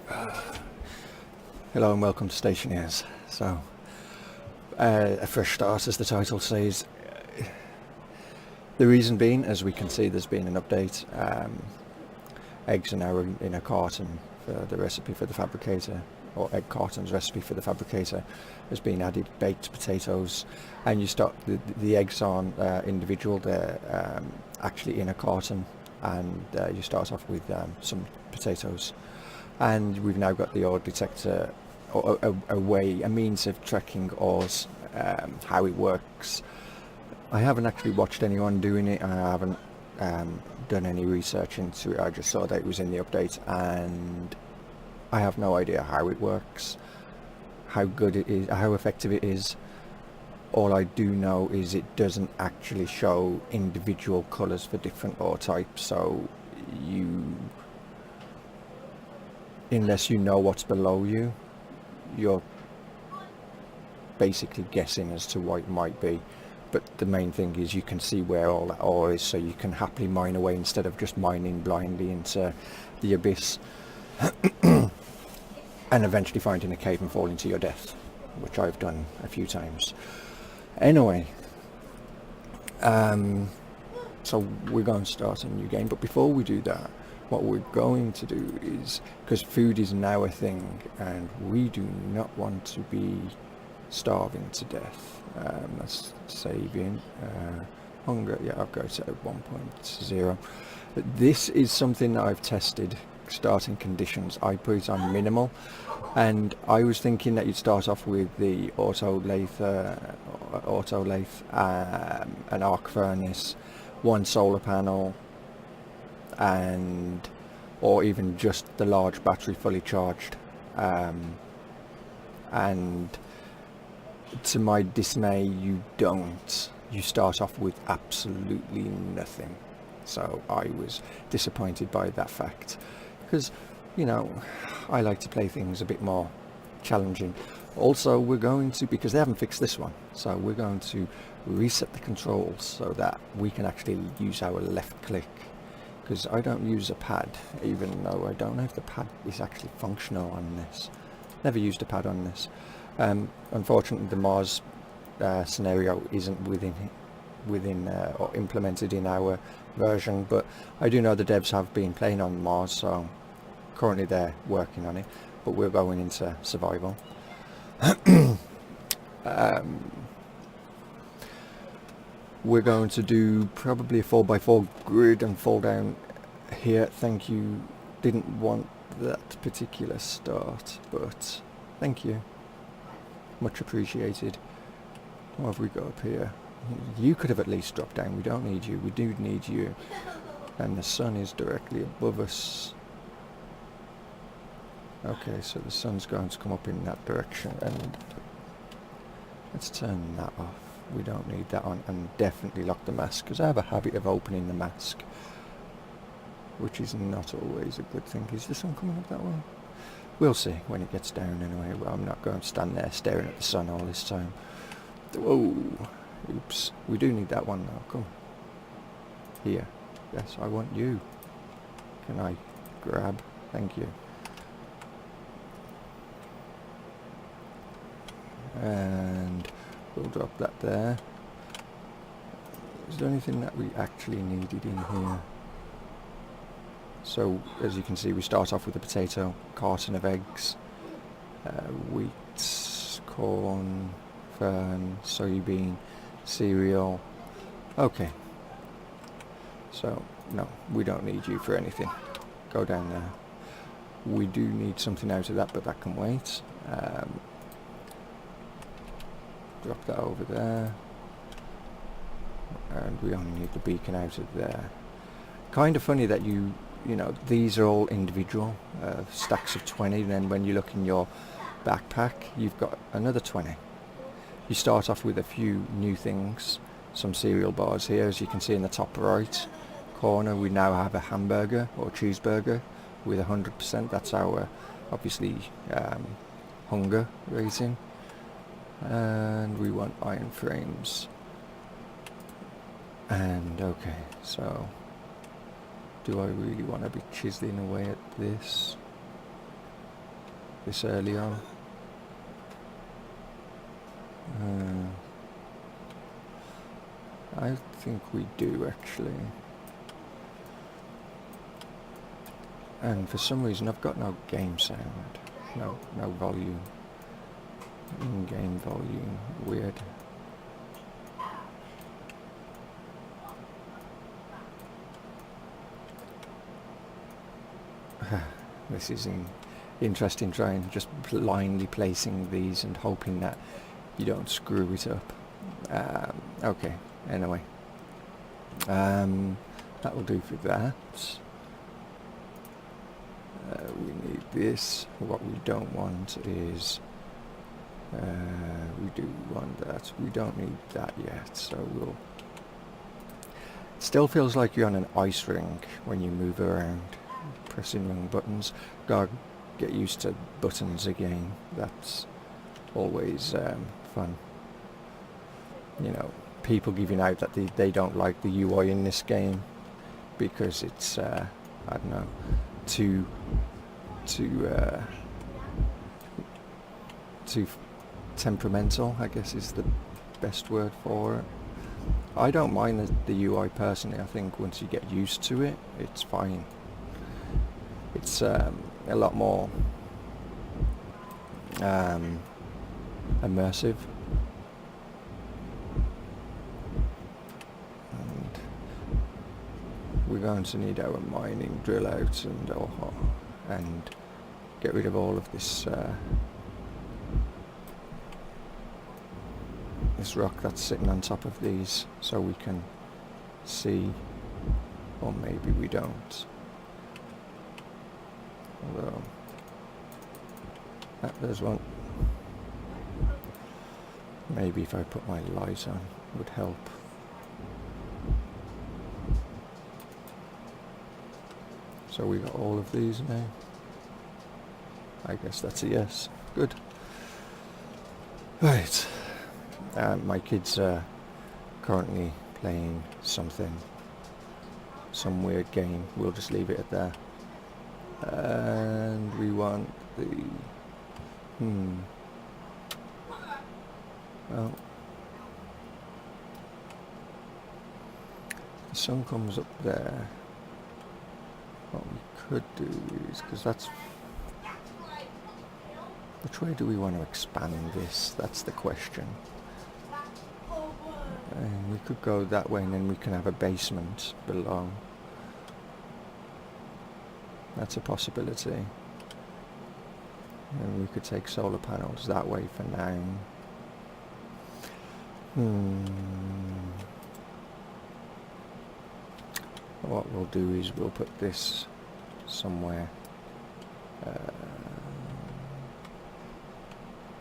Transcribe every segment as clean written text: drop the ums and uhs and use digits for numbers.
Hello and welcome to Stationeers. So, a fresh start, as the title says. The reason being, as we can see, there's been an update. Eggs are now in a carton for the recipe for the fabricator, or egg cartons recipe for the fabricator has been added. Baked potatoes, and you start the eggs aren't individual; they're actually in a carton, and you start off with some potatoes. And we've now got the ore detector, or a way, a means of tracking ores, how it works. I haven't actually watched anyone doing it. I haven't done any research into it. I just saw that it was in the update, and I have no idea how it works, how good it is, how effective it is. All I do know is it doesn't actually show individual colours for different ore types, so unless you know what's below you, you're basically guessing as to what it might be. But the main thing is you can see where all that ore is, so you can happily mine away instead of just mining blindly into the abyss and eventually finding a cave and falling to your death, which I've done a few times. Anyway, so we're going to start a new game, but before we do that, what we're going to do is, because food is now a thing and we do not want to be starving to death. Let's save in hunger. Yeah, I've got it at 1.0. This is something that I've tested. Starting conditions, I put it on minimal, and I was thinking that you'd start off with the auto lathe, an arc furnace, one solar panel, and or even just the large battery fully charged, and to my dismay you don't. You start off with absolutely nothing, so I was disappointed by that fact, because I like to play things a bit more challenging. Also, we're going to, because they haven't fixed this one, so we're going to reset the controls so that we can actually use our left click, because I don't use a pad, even though I don't know if the pad is actually functional on this. Never used a pad on this. Unfortunately, the Mars scenario isn't within or implemented in our version, but I do know the devs have been playing on Mars, so currently they're working on it, but we're going into survival. We're going to do probably a 4x4 grid and fall down here. Thank you. Didn't want that particular start, but thank you. Much appreciated. What have we got up here? You could have at least dropped down. We don't need you. We do need you. And the sun is directly above us. Okay, so the sun's going to come up in that direction, and let's turn that off. We don't need that on, and definitely lock the mask, because I have a habit of opening the mask, which is not always a good thing. Is the sun coming up that way? We'll see when it gets down anyway. Well, I'm not going to stand there staring at the sun all this time. Whoa! Oops. We do need that one now. Come. Here. Yes, I want you. Can I grab? Thank you. And we'll drop that there. Is there anything that we actually needed in here? So, as you can see, we start off with a potato, carton of eggs, wheat, corn, fern, soybean, cereal. Okay. So, no, we don't need you for anything. Go down there. We do need something out of that, but that can wait. Drop that over there. And we only need the beacon out of there. Kind of funny that these are all individual stacks of 20, and then when you look in your backpack, you've got another 20. You start off with a few new things, some cereal bars here, as you can see in the top right corner. We now have a hamburger or cheeseburger with 100%. That's our, obviously, hunger rating. And we want iron frames. And okay, so do I really want to be chiseling away at this? this early on. I think we do actually. And for some reason I've got no game sound, no volume, in-game volume, weird. This is interesting, trying just blindly placing these and hoping that you don't screw it up. Okay, anyway, that will do for that. We need this. What we don't want is we do want that. We don't need that yet, so we'll... It still feels like you're on an ice rink when you move around, pressing wrong buttons. Gotta get used to buttons again. That's always fun. You know, people giving out that they don't like the UI in this game because it's I don't know, too temperamental, I guess is the best word for it. I don't mind the UI personally. I think once you get used to it, it's fine. It's a lot more immersive. And we're going to need our mining drill out and get rid of all of this this rock that's sitting on top of these, so we can see, or maybe we don't. Although there's one. Maybe if I put my light on would help. So we got all of these now. I guess that's a yes. Good. Right. My kids are currently playing some weird game. We'll just leave it at that. And we want the... Well, the sun comes up there. What we could do is, because that's... Which way do we want to expand this? That's the question. And we could go that way and then we can have a basement below. That's a possibility. And we could take solar panels that way for now. What we'll do is we'll put this somewhere.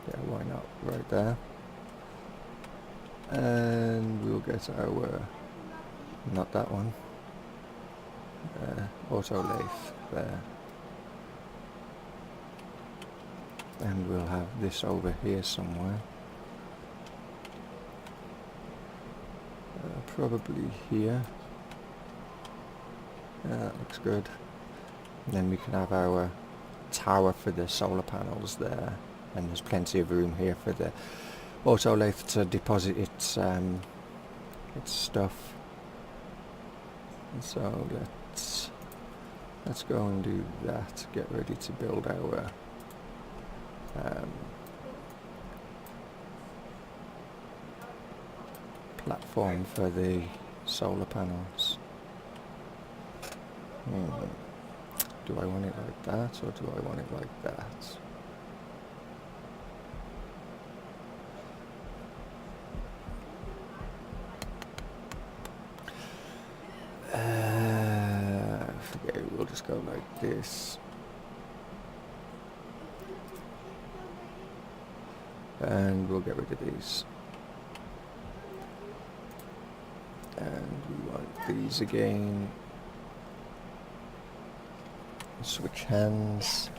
Yeah, why not? Right there. And we'll get our... not that one. Auto lathe there. And we'll have this over here somewhere. Probably here. That looks good. And then we can have our tower for the solar panels there. And there's plenty of room here for the auto lathe to deposit its stuff. And so let's go and do that. Get ready to build our platform for the solar panels. Do I want it like that, or do I want it like that? Forget it, we'll just go like this. And we'll get rid of these. And we want these again. Switch hands.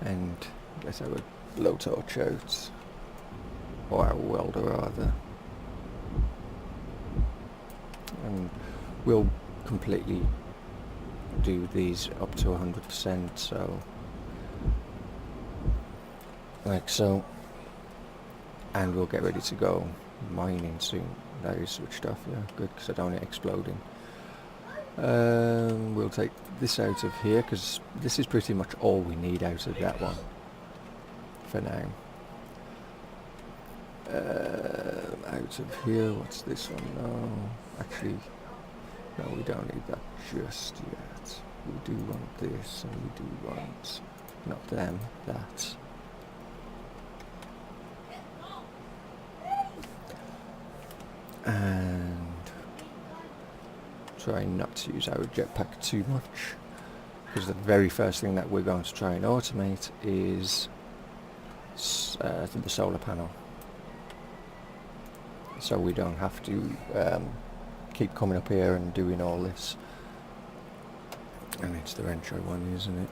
And get our blowtorch out. Or our welder rather. And we'll completely do these up to 100%, so like so, and we'll get ready to go mining soon. That is switched off, yeah, good, because I don't want it exploding. We'll take this out of here, because this is pretty much all we need out of that one for now. Out of here, what's this one? No, actually, no, we don't need that just yet. We do want this, and we do want, not them, that. And try not to use our jetpack too much, because the very first thing that we're going to try and automate is the solar panel, so we don't have to keep coming up here and doing all this. And it's the wrench I want, isn't it?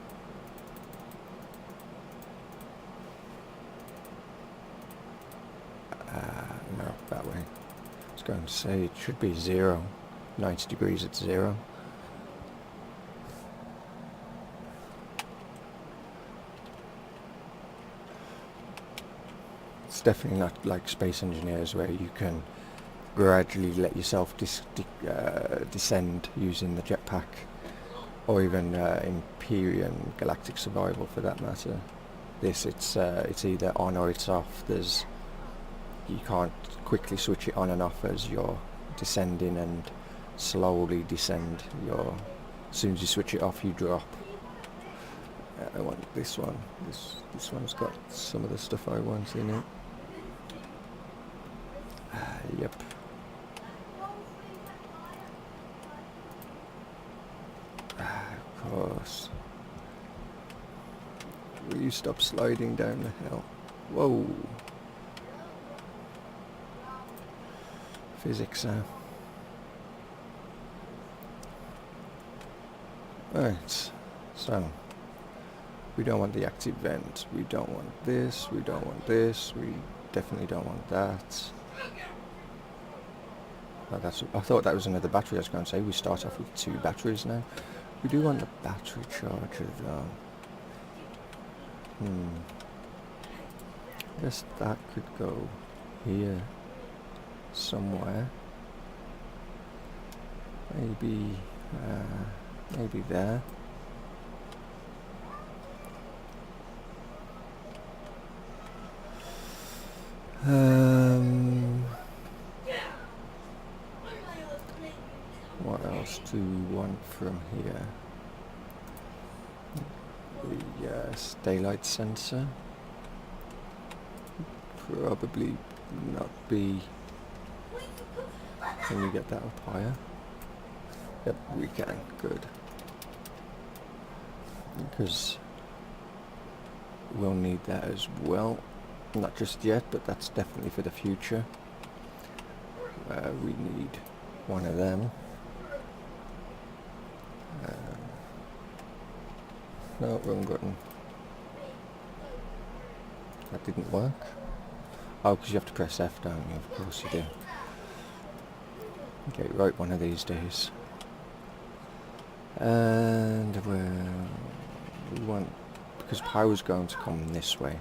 No, that way. I was going to say it should be 0. 90 degrees at 0. It's definitely not like Space Engineers, where you can gradually let yourself descend using the jetpack, or even Empyrean Galactic Survival for that matter. This, it's either on or it's off. You can't quickly switch it on and off as you're descending, and slowly descend. As soon as you switch it off, you drop. I want this one. This one's got some of the stuff I want in it. Yep. Of course. Will you stop sliding down the hill? Whoa. Physics, Right, so we don't want the active vent, we don't want this, we don't want this, we definitely don't want that. Oh, I thought that was another battery. I was going to say we start off with 2 batteries now. We do want the battery charger though. I guess that could go here somewhere. Maybe there. What else do we want from here? The daylight sensor. Probably not be. Can we get that up higher? Yep, we can. Good. Because we'll need that as well. Not just yet, but that's definitely for the future. We need one of them. No, wrong button. That didn't work. Oh, because you have to press F, don't you? Of course you do. Okay, right, one of these days. And we want, because power's going to come this way.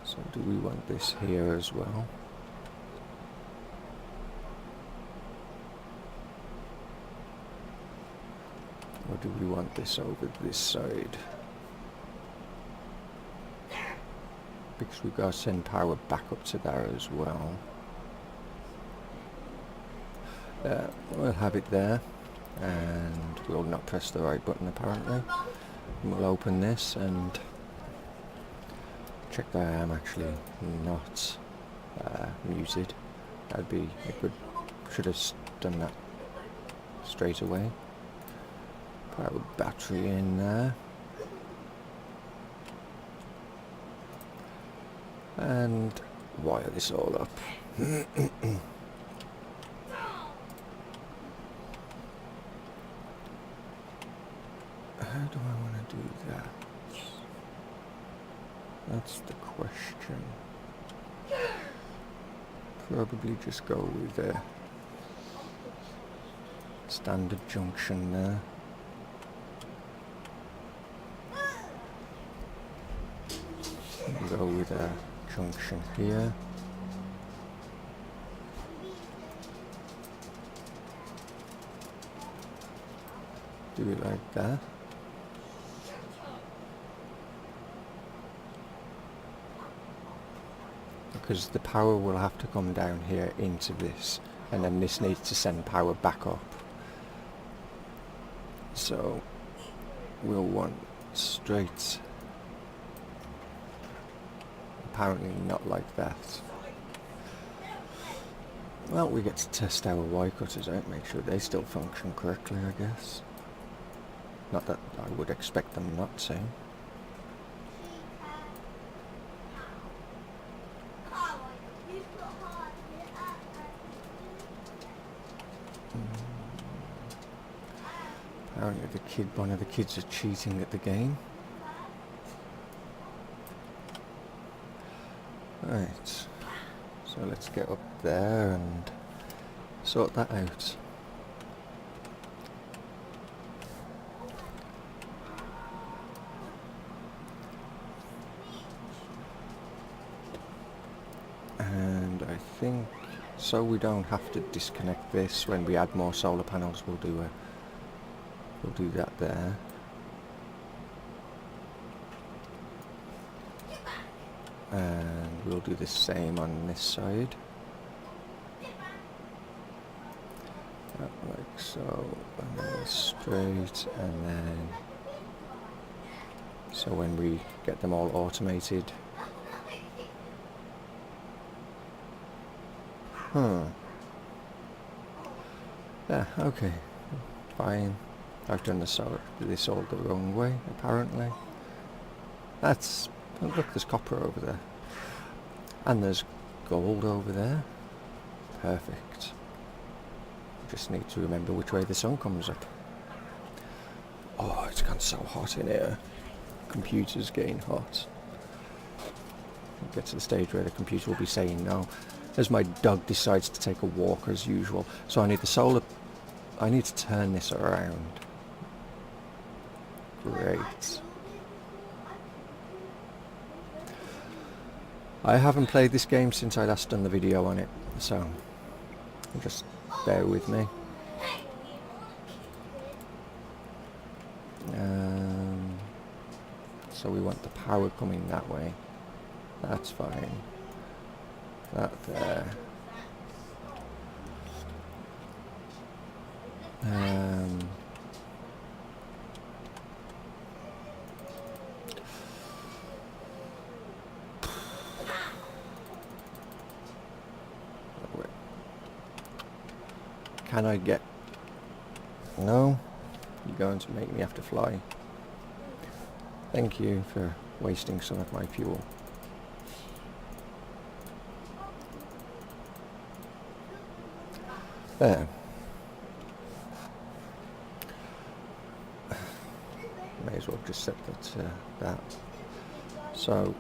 So do we want this here as well? Or do we want this over this side? Because we've got to send power back up to there as well. We'll have it there, and we'll not press the right button apparently. And we'll open this and check that I am actually not muted. That'd be a good, should have done that straight away. Power battery in there. And wire this all up. How do I want to do that? That's the question. Probably just go with a standard junction there. with a junction here. Do it like that. Because the power will have to come down here into this, and then this needs to send power back up. So we'll want straight. Apparently not like that. Well, we get to test our Y cutters out, make sure they still function correctly, I guess. Not that I would expect them not to. Apparently one of the kids are cheating at the game. Right, so let's get up there and sort that out. And I think, so we don't have to disconnect this when we add more solar panels, we'll do that there. And we'll do the same on this side. Like so, and then straight, and then so when we get them all automated. Yeah, okay, fine. I've done this all the wrong way, apparently. That's... oh, look, there's copper over there. And there's gold over there. Perfect. Just need to remember which way the sun comes up. Oh, it's gone so hot in here. Computer's getting hot. We'll get to the stage where the computer will be saying no. As my dog decides to take a walk as usual. So I need the solar... I need to turn this around. Great. I haven't played this game since I last done the video on it, so just bear with me. So we want the power coming that way. That's fine. That there. Can I get... no? You're going to make me have to fly. Thank you for wasting some of my fuel. There. May as well just set that to that. So,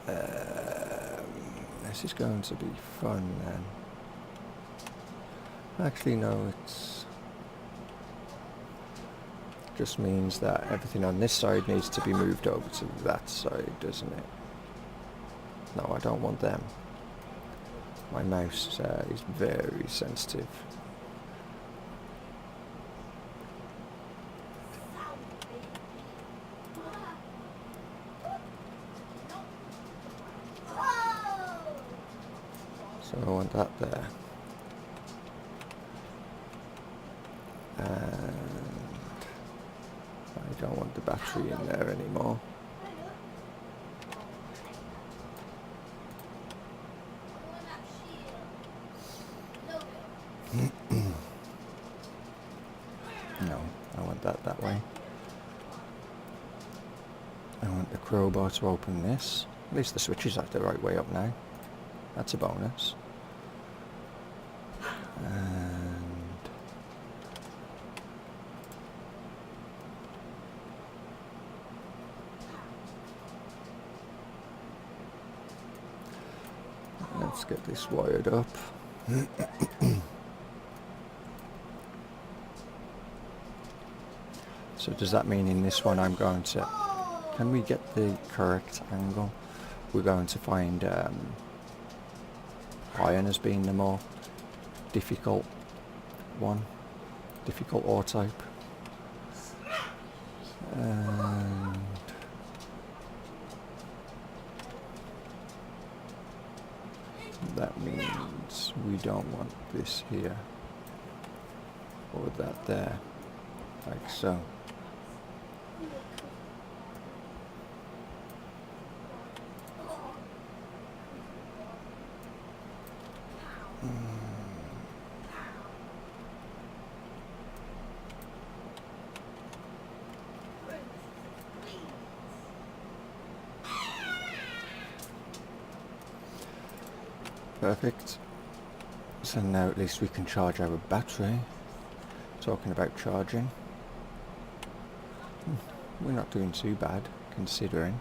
this is going to be fun then. Actually, no, it's just means that everything on this side needs to be moved over to that side, doesn't it? No, I don't want them. My mouse is very sensitive. So I want that there. And I don't want the battery in there anymore. No, I want that way. I want the crowbar to open this. At least the switches are the right way up now. That's a bonus. And let's get this wired up. So does that mean in this one I'm going to... can we get the correct angle? we're going to find iron as being the more difficult one, difficult ore type. And that means we don't want this here or that there, like so. Perfect. So now at least we can charge our battery. Talking about charging, we're not doing too bad considering,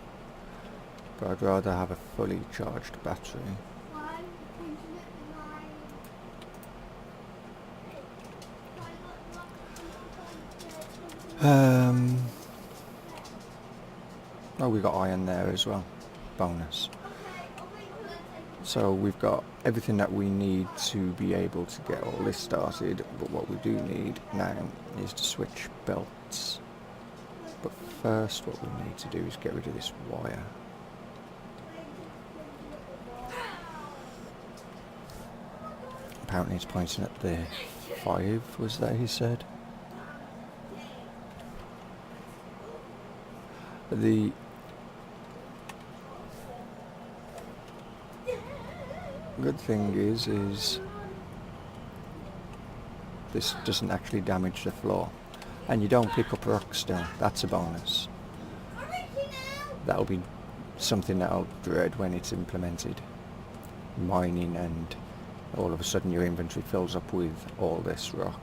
but I'd rather have a fully charged battery. Oh, we got iron there as well, bonus. So we've got everything that we need to be able to get all this started, but what we do need now is to switch belts. But first what we need to do is get rid of this wire. Apparently it's pointing at the 5, was that he said? The good thing is this doesn't actually damage the floor, and you don't pick up rocks still. That's a bonus. That'll be something that I'll dread when it's implemented. Mining and all of a sudden your inventory fills up with all this rock.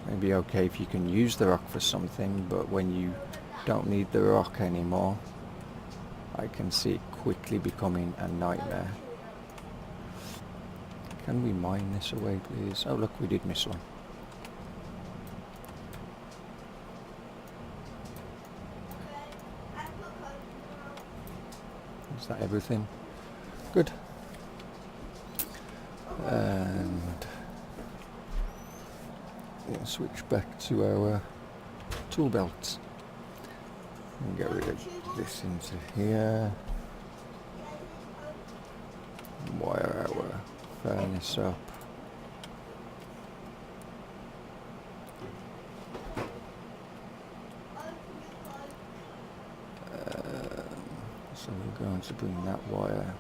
Maybe okay if you can use the rock for something, but when you don't need the rock anymore, I can see it quickly becoming a nightmare. Can we mine this away, please? Oh look, we did miss one. Is that everything? Good. And we'll switch back to our tool belts and get rid of this into here. Wire our furnace up. So we're going to bring that wire.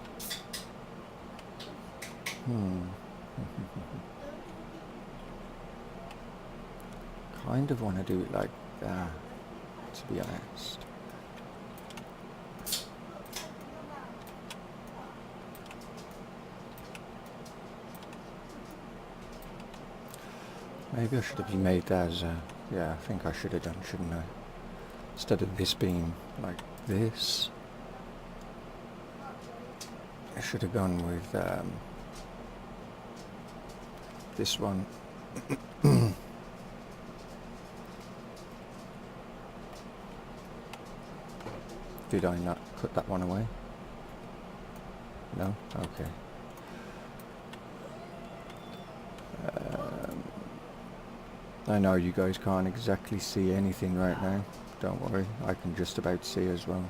Kind of want to do it like that, to be honest. Maybe I should have made that as a... yeah, I think I should have done, shouldn't I? Instead of this being like this, I should have gone with this one. Did I not cut that one away? No? Okay. I know you guys can't exactly see anything right now. Don't worry, I can just about see as well.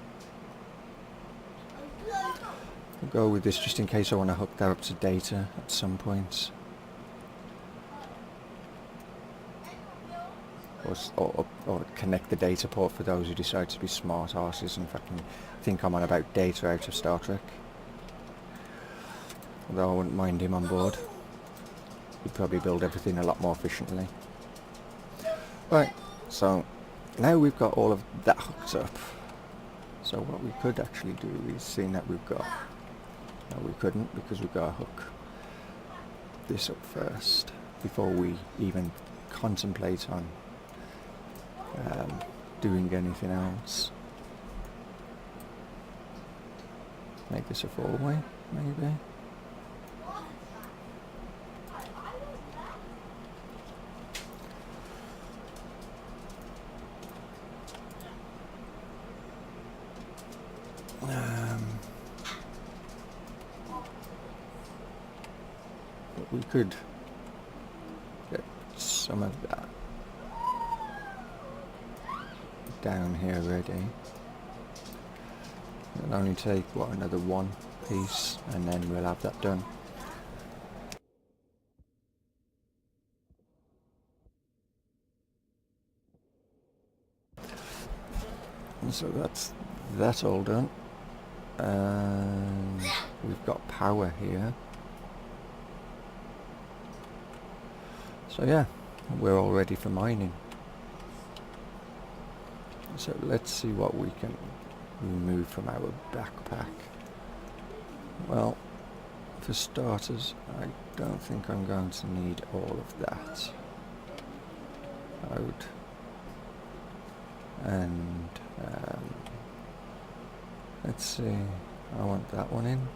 I'll go with this just in case I want to hook that up to data at some point. Or connect the data port for those who decide to be smart arses and fucking think I'm on about data out of Star Trek. Although I wouldn't mind him on board. He'd probably build everything a lot more efficiently. Right, so now we've got all of that hooked up. So what we could actually do is, seeing that we've got... no, we couldn't because we've got to hook this up first before we even contemplate on doing anything else. Make this a 4-way, maybe. we could get some of that down here ready. It'll only take, what, another one piece, and then we'll have that done. And so that's all done. And we've got power here. So yeah, we're all ready for mining. So let's see what we can remove from our backpack. Well, for starters, I don't think I'm going to need all of that. And let's see, I want that one in.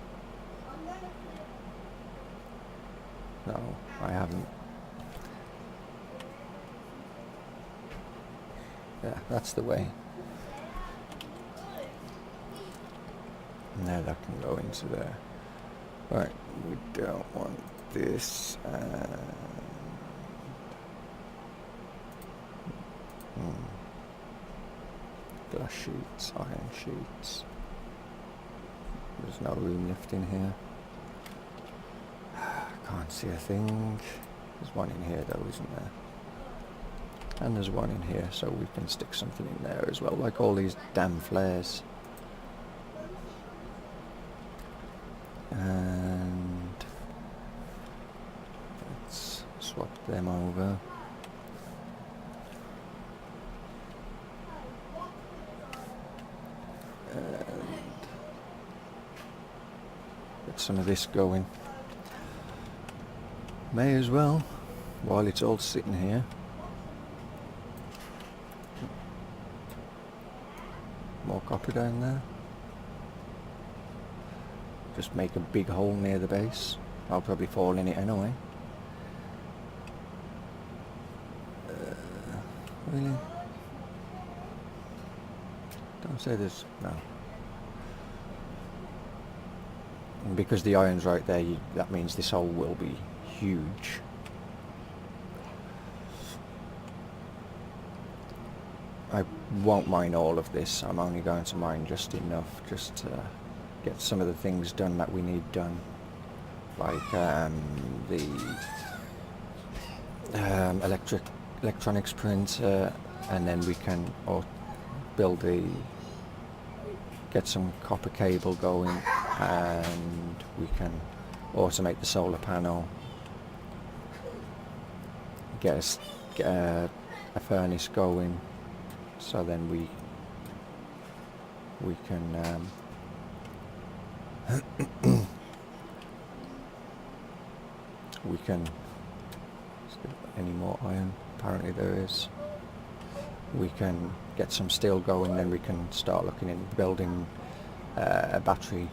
No, I haven't. Yeah, that's the way. Now that can go into there. Right, we don't want this. Glass sheets, iron sheets. There's no room left in here. Can't see a thing. There's one in here though, isn't there? And there's one in here, so we can stick something in there as well, like all these damn flares. And let's swap them over. And get some of this going. May as well, while it's all sitting here. More copper down there. Just make a big hole near the base. I'll probably fall in it anyway. Really? Don't say there's... no. And because the iron's right there, that means this hole will be huge. I won't mine all of this. I'm only going to mine just enough, just to get some of the things done that we need done, like the electronics printer, and then we can get some copper cable going, and we can automate the solar panel, get a furnace going, so then we can we can, any more iron? Apparently there is. We can get some steel going, then we can start looking at building a battery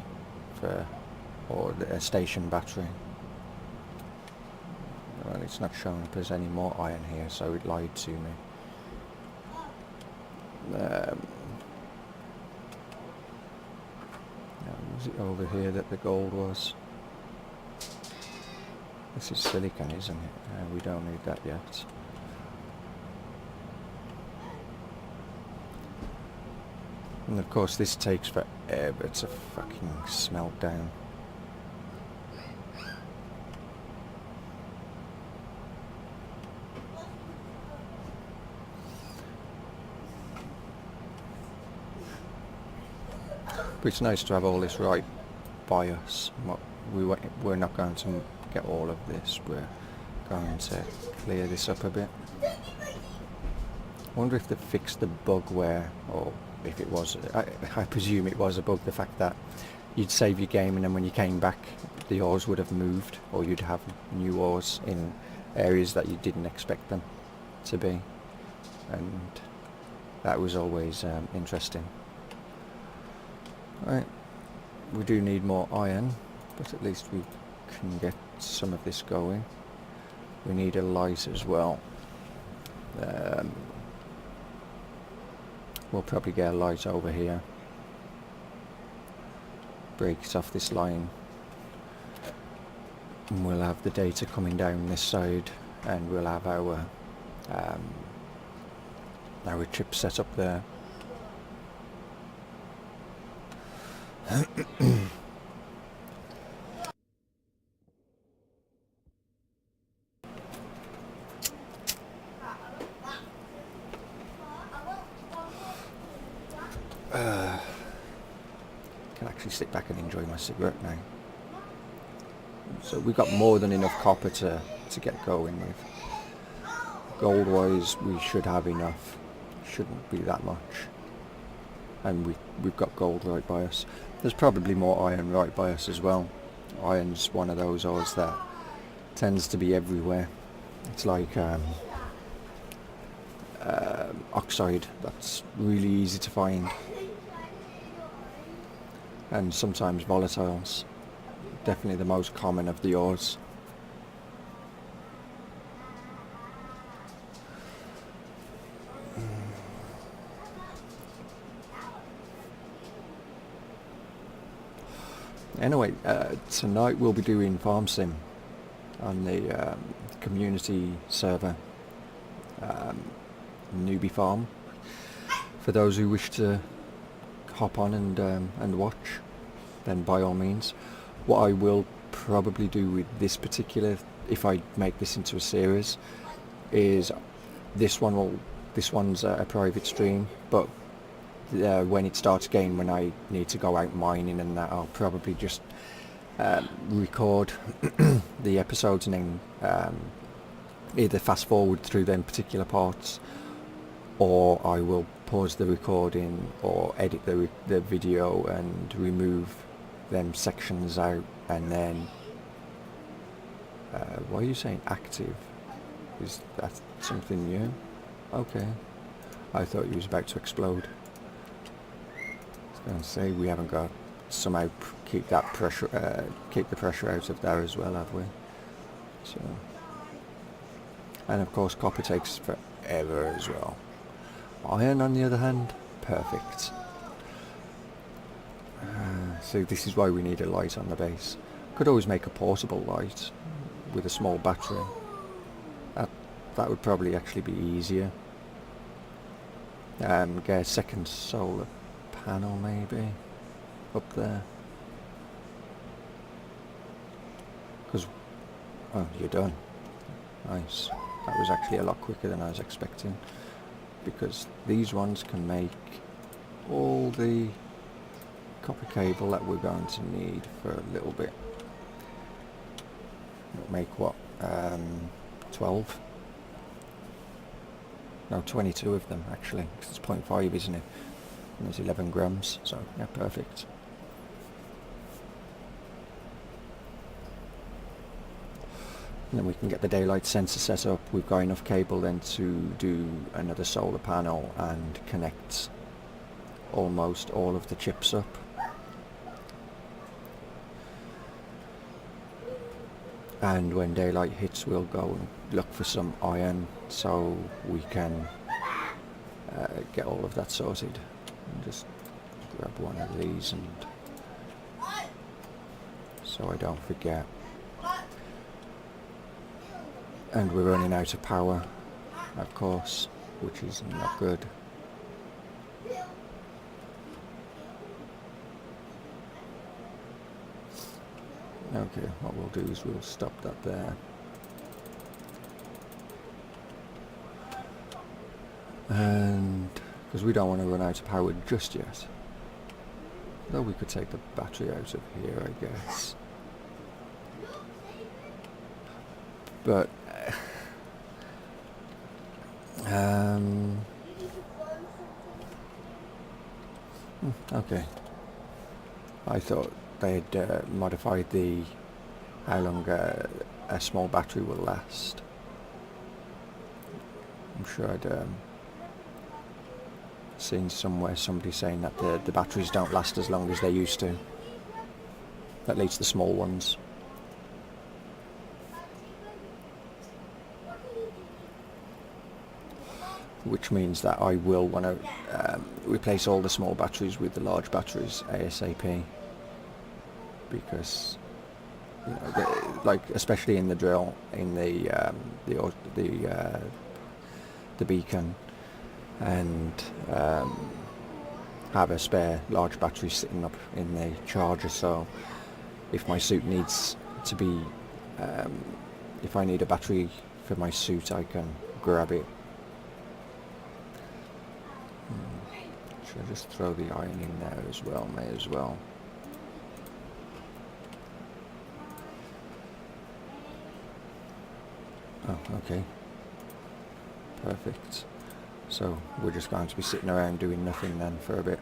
or a station battery. Well, it's not showing if there's any more iron here, so it lied to me. Was it over here that the gold was? This is silicon, isn't it? We don't need that yet. And of course this takes forever to fucking smelt down. But it's nice to have all this right by us. We're not going to get all of this. We're going to clear this up a bit. I wonder if they fixed the bug where, or if it was, I presume it was a bug, the fact that you'd save your game and then when you came back the ores would have moved, or you'd have new ores in areas that you didn't expect them to be. And that was always interesting. Right, we do need more iron, but at least we can get some of this going. We need a light as well. We'll probably get a light over here. Break it off this line. And we'll have the data coming down this side, and we'll have our chip set up there. Can actually sit back and enjoy my cigarette now. So we've got more than enough copper to get going with. Gold wise we should have enough, shouldn't be that much, and we've got gold right by us. There's probably more iron right by us as well. Iron's one of those ores that tends to be everywhere. It's like oxide that's really easy to find, and sometimes volatiles. Definitely the most common of the ores. Anyway, tonight we'll be doing farm sim on the community server, newbie farm. For those who wish to hop on and watch, then by all means. What I will probably do with this particular, if I make this into a series, is this one's a private stream, but when it starts again, when I need to go out mining and that, I'll probably just record the episodes and then either fast forward through them particular parts, or I will pause the recording or edit the video and remove them sections out, and then why are you saying active? Is that something new? Okay, I thought you was about to explode. I was going to say, we haven't got somehow keep the pressure out of there as well, have we? So, and of course copper takes forever as well. Iron on the other hand, perfect. So this is why we need a light on the base. Could always make a portable light with a small battery. That would probably actually be easier. Get a second solar panel maybe up there. Because, oh, you're done. Nice. That was actually a lot quicker than I was expecting, because these ones can make all the copper cable that we're going to need for a little bit. It'll make what, 12? No, 22 of them actually, because it's 0.5, isn't it? And there's 11 grams, so yeah, perfect. And then we can get the daylight sensor set up. We've got enough cable then to do another solar panel and connect almost all of the chips up. And when daylight hits, we'll go and look for some iron so we can get all of that sorted. And just grab one of these, and so I don't forget. And we're running out of power, of course, which is not good. Okay, what we'll do is we'll stop that there. And because we don't want to run out of power just yet. Though we could take the battery out of here, I guess. But okay. I thought they'd modified how long a small battery will last. I'm sure I'd seen somewhere somebody saying that the batteries don't last as long as they used to. At least the small ones. Which means that I will want to replace all the small batteries with the large batteries ASAP, because you know, like especially in the drill, in the beacon, and have a spare large battery sitting up in the charger, so if my suit needs to be, if I need a battery for my suit, I can grab it. Should I just throw the iron in there as well? May as well. Oh, okay. Perfect. So we're just going to be sitting around doing nothing then for a bit.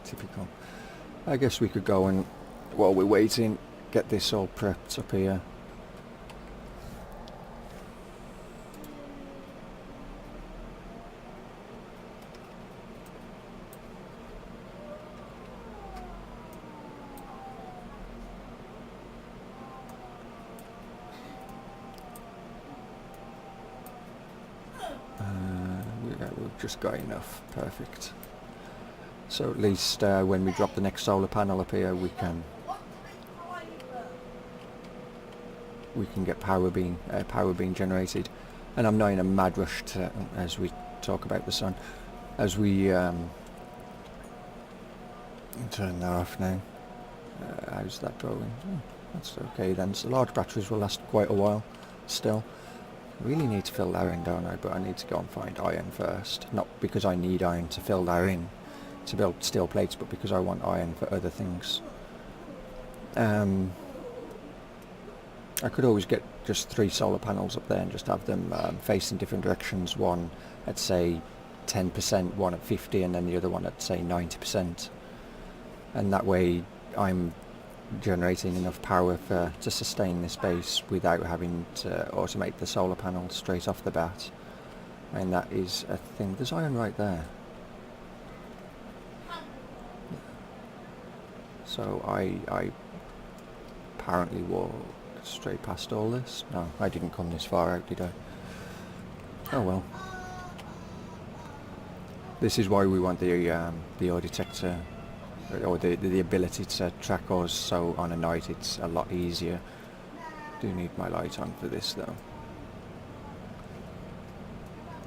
Typical. I guess we could go and, while we're waiting, get this all prepped up here. We've just got enough. Perfect. So at least when we drop the next solar panel up here, we can get power being generated. And I'm not in a mad rush to, as we talk about the sun, as we turn that off now. How's that going? Oh, that's okay then. So large batteries will last quite a while still. Really need to fill that in, don't I? But I need to go and find iron first. Not because I need iron to fill that in to build steel plates, but because I want iron for other things. I could always get just 3 solar panels up there and just have them facing different directions. One at say 10%, one at 50%, and then the other one at say 90%. And that way I'm generating enough power to sustain this base without having to automate the solar panels straight off the bat. And that is a thing. There's iron right there. So I apparently walked straight past all this. No, I didn't come this far out, did I? Oh well. This is why we want the ore detector, or the ability to track ores, so on a night it's a lot easier. Do need my light on for this though.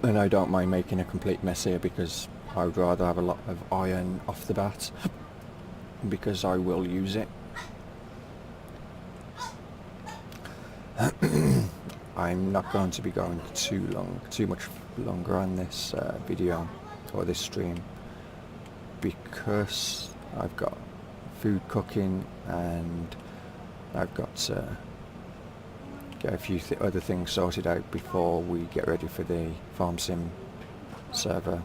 And I don't mind making a complete mess here because I would rather have a lot of iron off the bat because I will use it. I'm not going to be going too much longer on this video or this stream because I've got food cooking and I've got to get a few other things sorted out before we get ready for the farm sim server.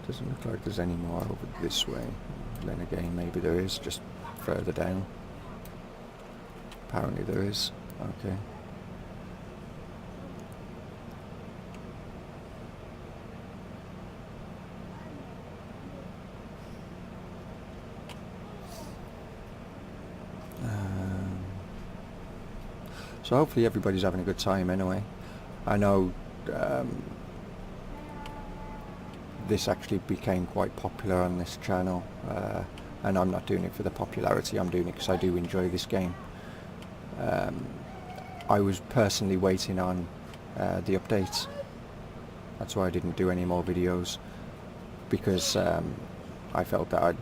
Doesn't look like there's any more over this way. Then again, maybe there is, just further down. Apparently there is. Okay. So hopefully everybody's having a good time anyway. I know this actually became quite popular on this channel, and I'm not doing it for the popularity, I'm doing it because I do enjoy this game. I was personally waiting on the updates. That's why I didn't do any more videos, because I felt that I'd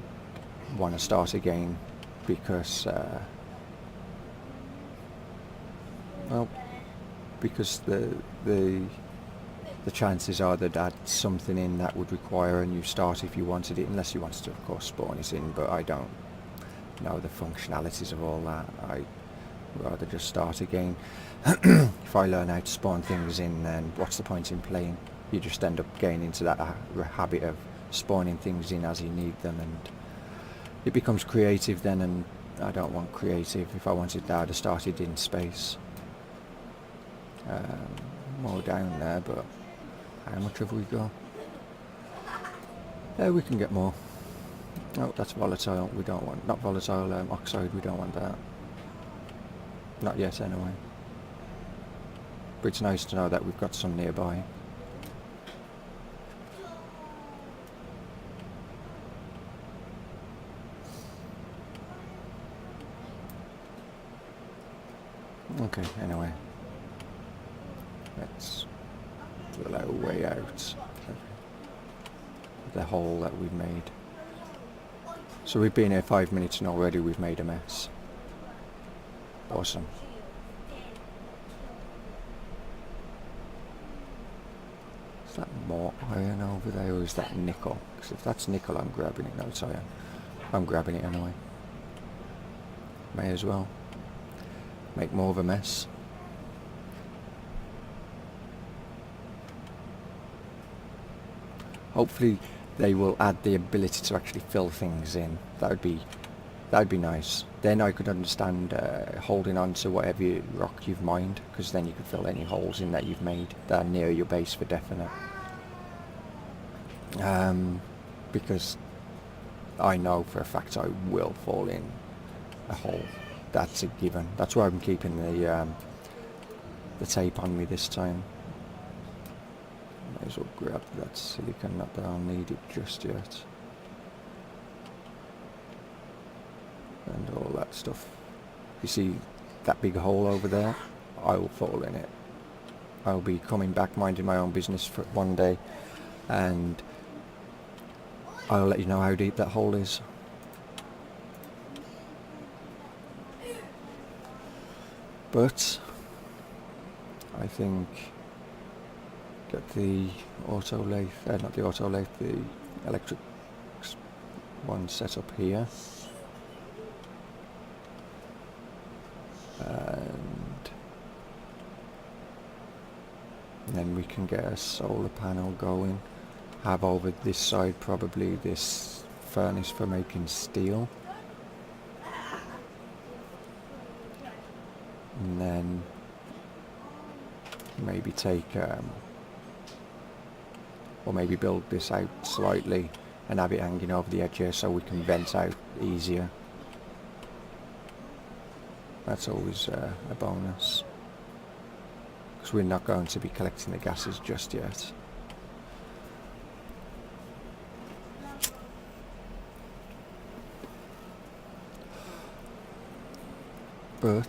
want to start again because well, because the chances are that that's something in that would require a new start if you wanted it, unless you wanted to of course spawn it in, but I don't know the functionalities of all that. I'd rather just start again. If I learn how to spawn things in, then what's the point in playing? You just end up getting into that habit of spawning things in as you need them, and it becomes creative then, and I don't want creative. If I wanted that, I'd have started in space. More down there, but how much have we got? Yeah, we can get more. Oh, that's volatile. We don't want, not volatile oxide. We don't want that. Not yet, anyway. But it's nice to know that we've got some nearby. Okay, anyway. Let's drill our way out the hole that we've made. So we've been here 5 minutes and already we've made a mess. Awesome. Is that more iron over there, or is that nickel? Because if that's nickel, I'm grabbing it. No, it's iron. I'm grabbing it anyway. May as well. Make more of a mess. Hopefully they will add the ability to actually fill things in. That would be nice. Then I could understand holding on to whatever rock you've mined, because then you could fill any holes in that you've made that are near your base for definite. Because I know for a fact I will fall in a hole. That's a given. That's why I'm keeping the tape on me this time. Might as well grab that silicon, not that I'll need it just yet. And all that stuff. You see that big hole over there? I will fall in it. I'll be coming back minding my own business for one day, and I'll let you know how deep that hole is. But I think get the auto lathe, not the auto lathe, the electric one set up here. And then we can get a solar panel going. Have over this side probably this furnace for making steel. And then maybe take or maybe build this out slightly and have it hanging over the edge here so we can vent out easier. That's always a bonus, because we're not going to be collecting the gases just yet. But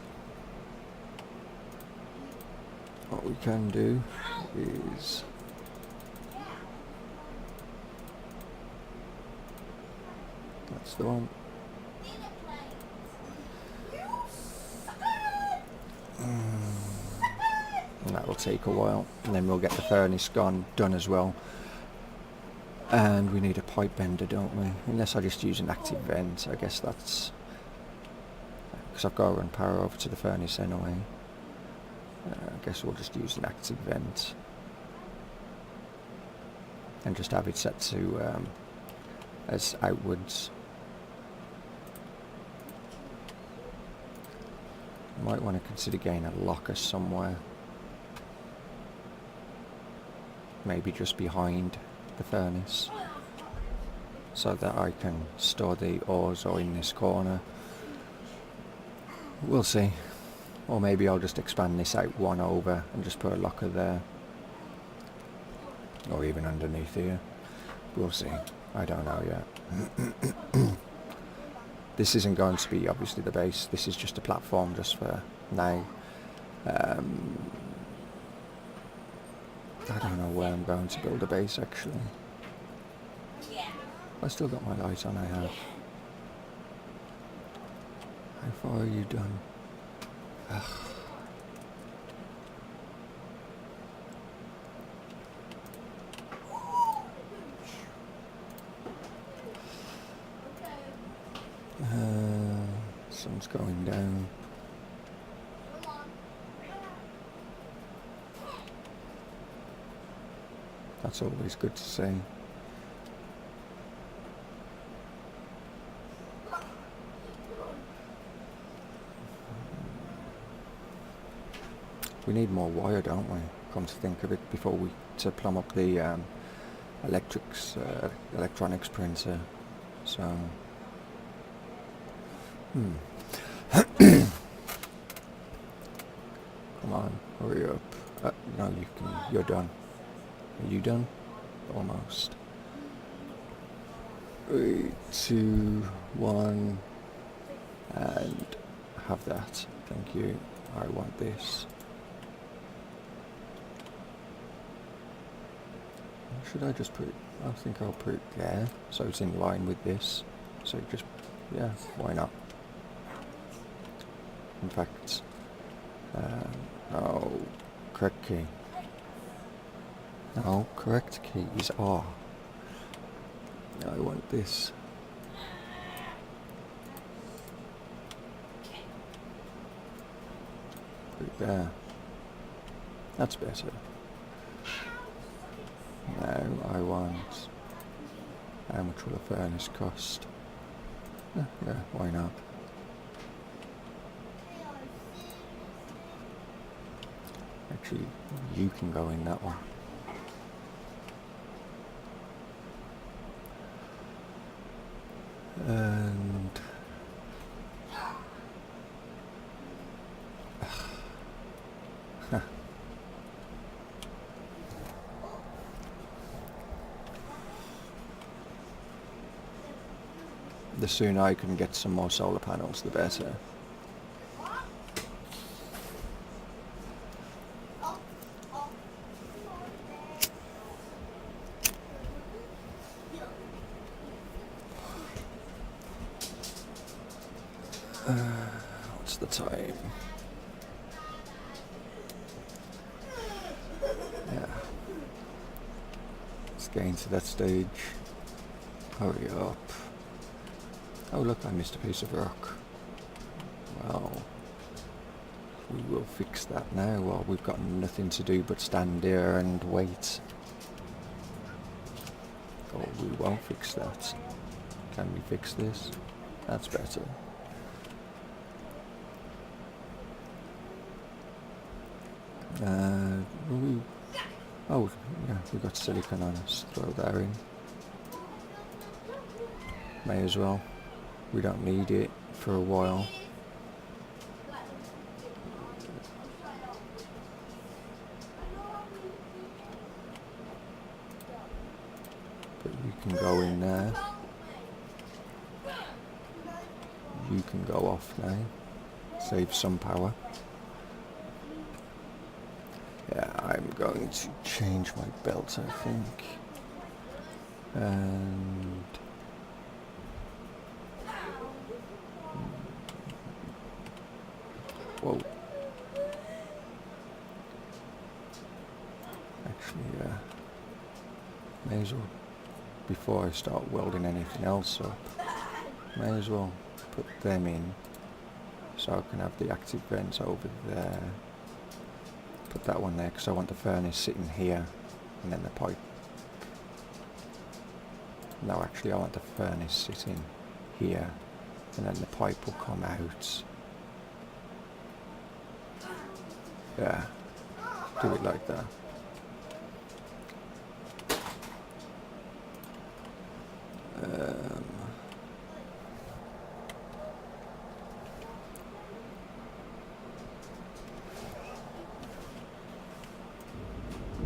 what we can do is that's the one. And that will take a while, and then we'll get the furnace done as well. And we need a pipe bender, don't we? Unless I just use an active vent. I guess that's because I've got to run power over to the furnace anyway. I guess we'll just use an active vent and just have it set to as outwards. Might want to consider getting a locker somewhere, maybe just behind the furnace, so that I can store the ores, or in this corner. We'll see. Or maybe I'll just expand this out one over and just put a locker there, or even underneath here. We'll see. I don't know yet. This isn't going to be obviously the base. This is just a platform just for now. I don't know where I'm going to build a base actually. I still got my light on, I have. How far are you done? Ugh. Sun's going down. That's always good to see. We need more wire, don't we? Come to think of it, before to plumb up the electronics printer. So, come on, hurry up. No, you're done. Are you done? Almost. 3, 2, 1, and have that. Thank you. I want this. Should I just put it? I think I'll put it there, so it's in line with this. So just, yeah, why not? In fact, no, correct key. No, correct keys are. I want this. Put it there. That's better. Now I want. How much will a furnace cost? Yeah, why not? Actually, you can go in that one. And the sooner I can get some more solar panels, the better. What's the time? Yeah. It's getting to that stage. Hurry up. Oh look, I missed a piece of rock. Well, we will fix that now. Well, we've got nothing to do but stand there and wait. Oh, we won't fix that. Can we fix this? That's better. Oh, yeah, we've got silicon on us. Throw that in. May as well. We don't need it for a while. But you can go in there. You can go off now. Save some power. Yeah, I'm going to change my belt, I think. And whoa. Actually, may as well, before I start welding anything else up, may as well put them in so I can have the active vents over there. Put that one there because I want the furnace sitting here and then the pipe. No, actually I want the furnace sitting here and then the pipe will come out. Yeah, do it like that.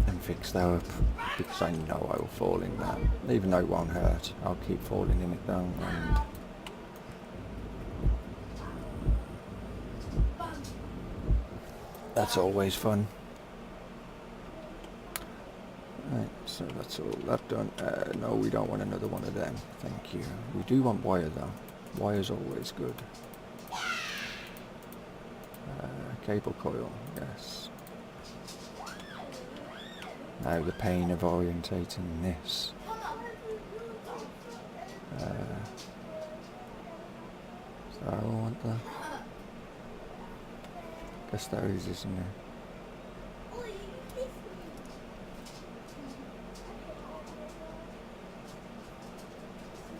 And fix that up because I know I will fall in that. Even though it won't hurt, I'll keep falling in it though. And that's always fun. Right, so that's all that done. No, we don't want another one of them. Thank you. We do want wire though. Wire's always good. Cable coil, yes. Now the pain of orientating this. So I want that. Guess there is, isn't there?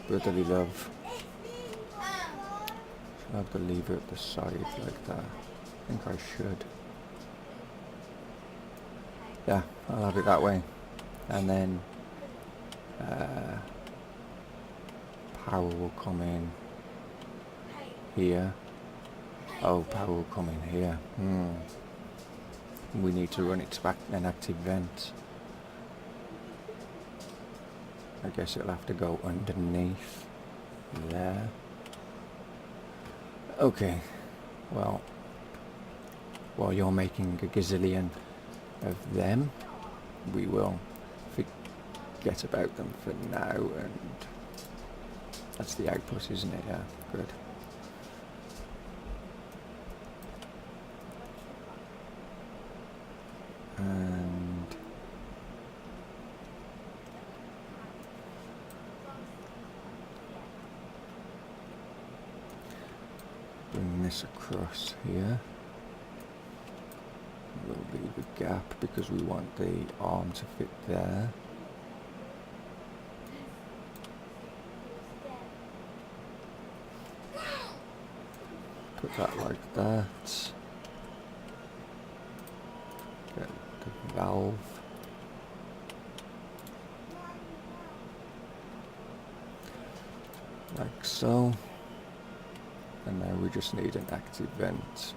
Brotherly love. Should I have the lever at the side like that? I think I should. Yeah, I'll have it that way. And then power will come in here. Oh, power will come in here. We need to run it back an active vent. I guess it'll have to go underneath there. Okay, well, while you're making a gazillion of them, we will forget about them for now, and that's the output, isn't it? Yeah, good. And bring this across here. We'll leave a gap because we want the arm to fit there. Put that like that. Get the valve. Like so. And now we just need an active vent.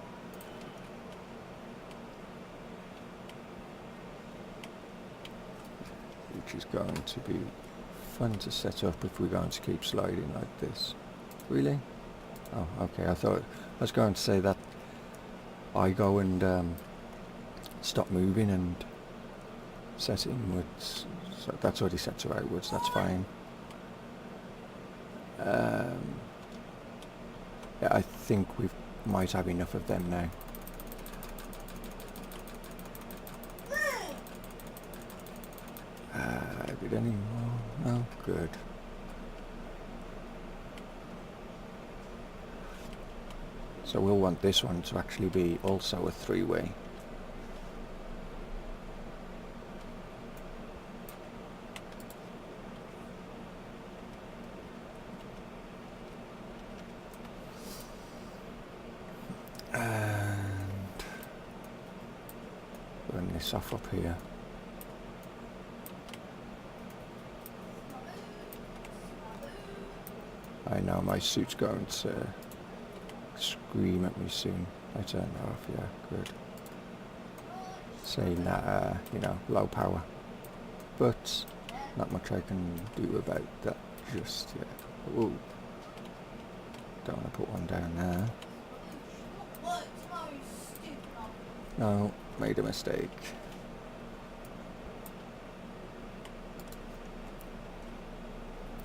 Which is going to be fun to set up if we're going to keep sliding like this. Really? Oh, okay, I was going to say that I go and stop moving and set it inwards. So that's already set to outwards, that's fine. Yeah, I think we might have enough of them now. Did any more? No? Good. So we'll want this one to actually be also a three-way. And run this off up here. I know my suit's going to scream at me soon. I turn that off, yeah, good. Saying that, you know, low power. But not much I can do about that just yet. Ooh. Don't want to put one down there. No, made a mistake.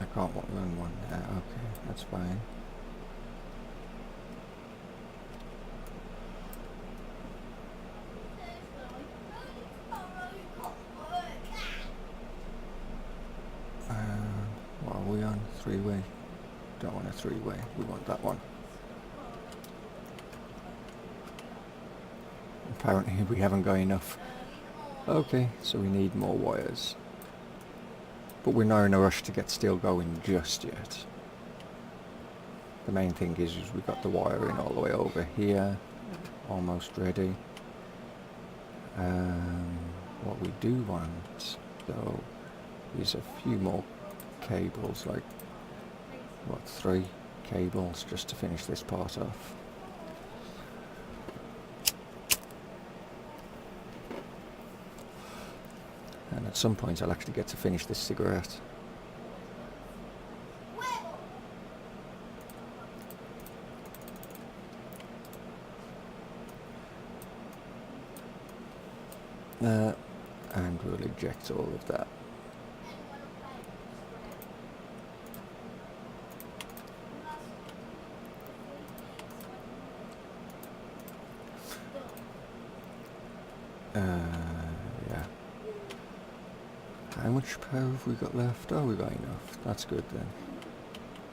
I can't run one there, okay, that's fine. What are we on? Three-way? Don't want a three-way, we want that one. Apparently we haven't got enough. Okay, so we need more wires. But we're not in a rush to get steel going just yet. The main thing is we got the wiring all the way over here, almost ready. What we do want, though, is a few more cables, like, what, 3 cables, just to finish this part off. And at some point I'll actually get to finish this cigarette. And we'll eject all of that. Yeah. How much power have we got left? Oh, we got enough. That's good then.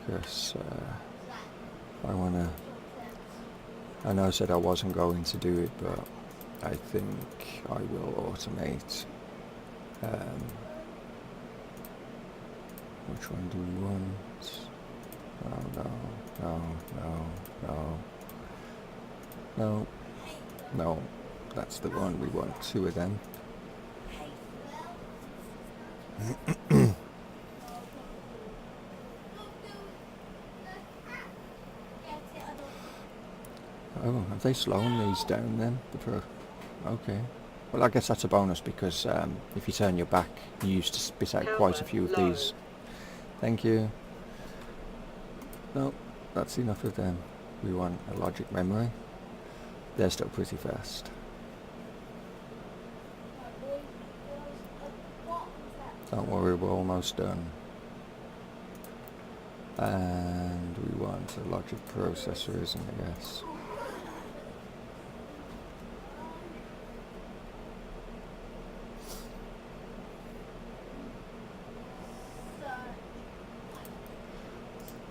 Because I want to... I know I said I wasn't going to do it, but I think I will automate. Which one do we want? Oh, no. That's the one. We want 2 of them. Have they slowed these down then? Okay. Well, I guess that's a bonus because if you turn your back, you used to spit out quite a few of these. Thank you. No, that's enough of them. We want a logic memory. They're still pretty fast. Don't worry, we're almost done. And we want a logic processor, isn't it? Yes.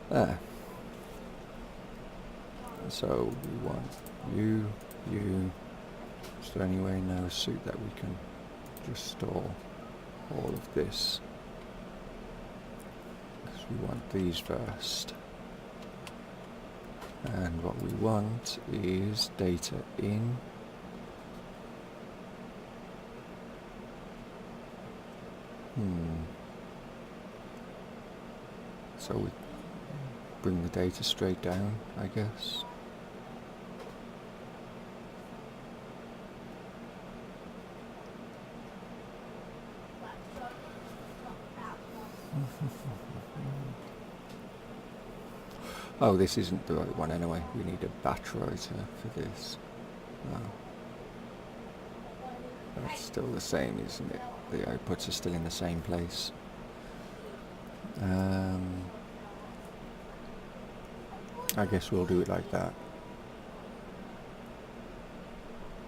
There. So we want you. Is there any way in our suit that we can just store all of this? Because we want these first. And what we want is data in. So we bring the data straight down, I guess. Oh, this isn't the right one anyway. We need a batch writer for this. No. That's still the same, isn't it? The outputs are still in the same place. I guess we'll do it like that.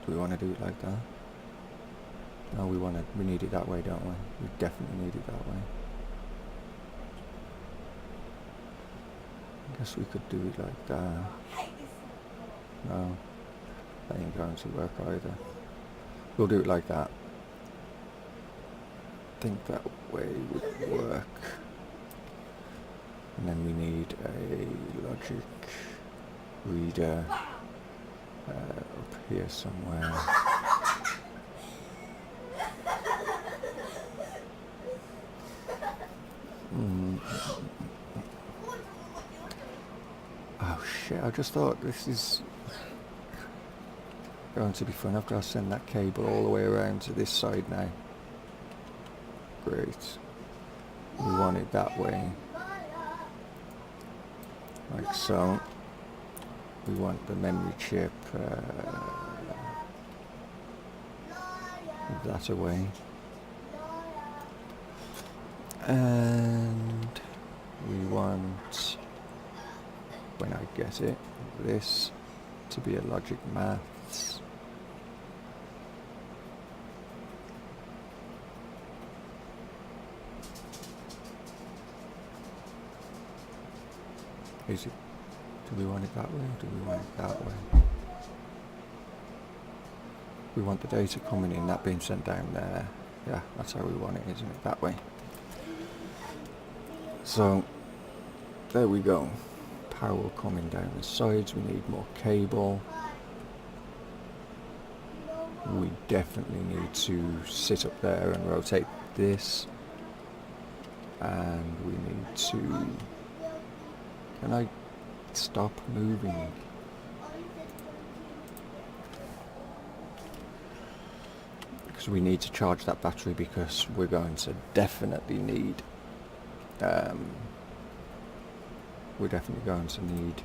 Do we want to do it like that? No, we need it that way, don't we? We definitely need it that way. I guess we could do it like that. No, that ain't going to work either. We'll do it like that. I think that way would work. And then we need a logic reader up here somewhere. Oh shit, I just thought this is going to be fun. I've got to send that cable all the way around to this side now. Great. We want it that way. Like so. We want the memory chip that away. And we want, when I get it, this to be a logic maths. Is it? Do we want it that way or do we want it that way? We want the data coming in, that being sent down there. Yeah, that's how we want it, isn't it? That way. So, there we go. Power coming down the sides. We need more cable. We definitely need to sit up there and rotate this. And we need to... Can I stop moving? Because we need to charge that battery because we're going to definitely need we're definitely going to need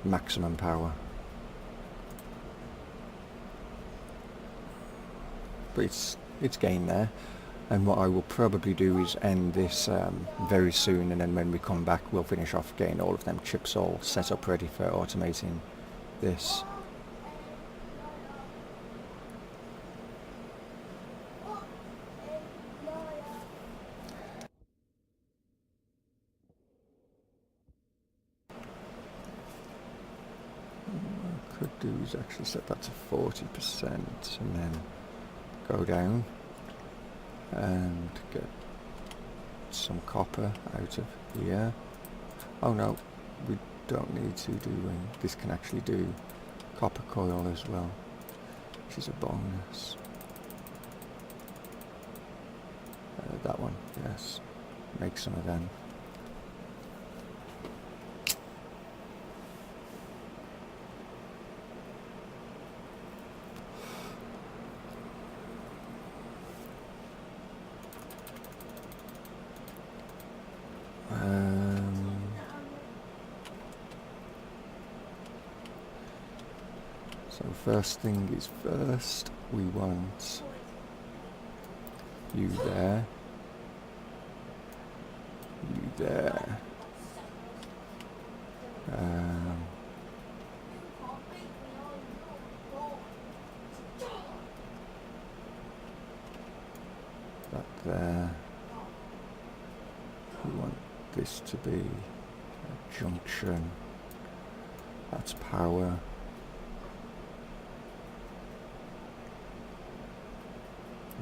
maximum power. But it's getting there. And what I will probably do is end this very soon, and then when we come back we'll finish off getting all of them chips all set up ready for automating this. What I could do is actually set that to 40% and then go down and get some copper out of here. Oh no, we don't need to do this. Can actually do copper coil as well, which is a bonus. That one, yes, make some of them. So first thing is first, we want you there, you there. That there. We want this to be a junction. That's power.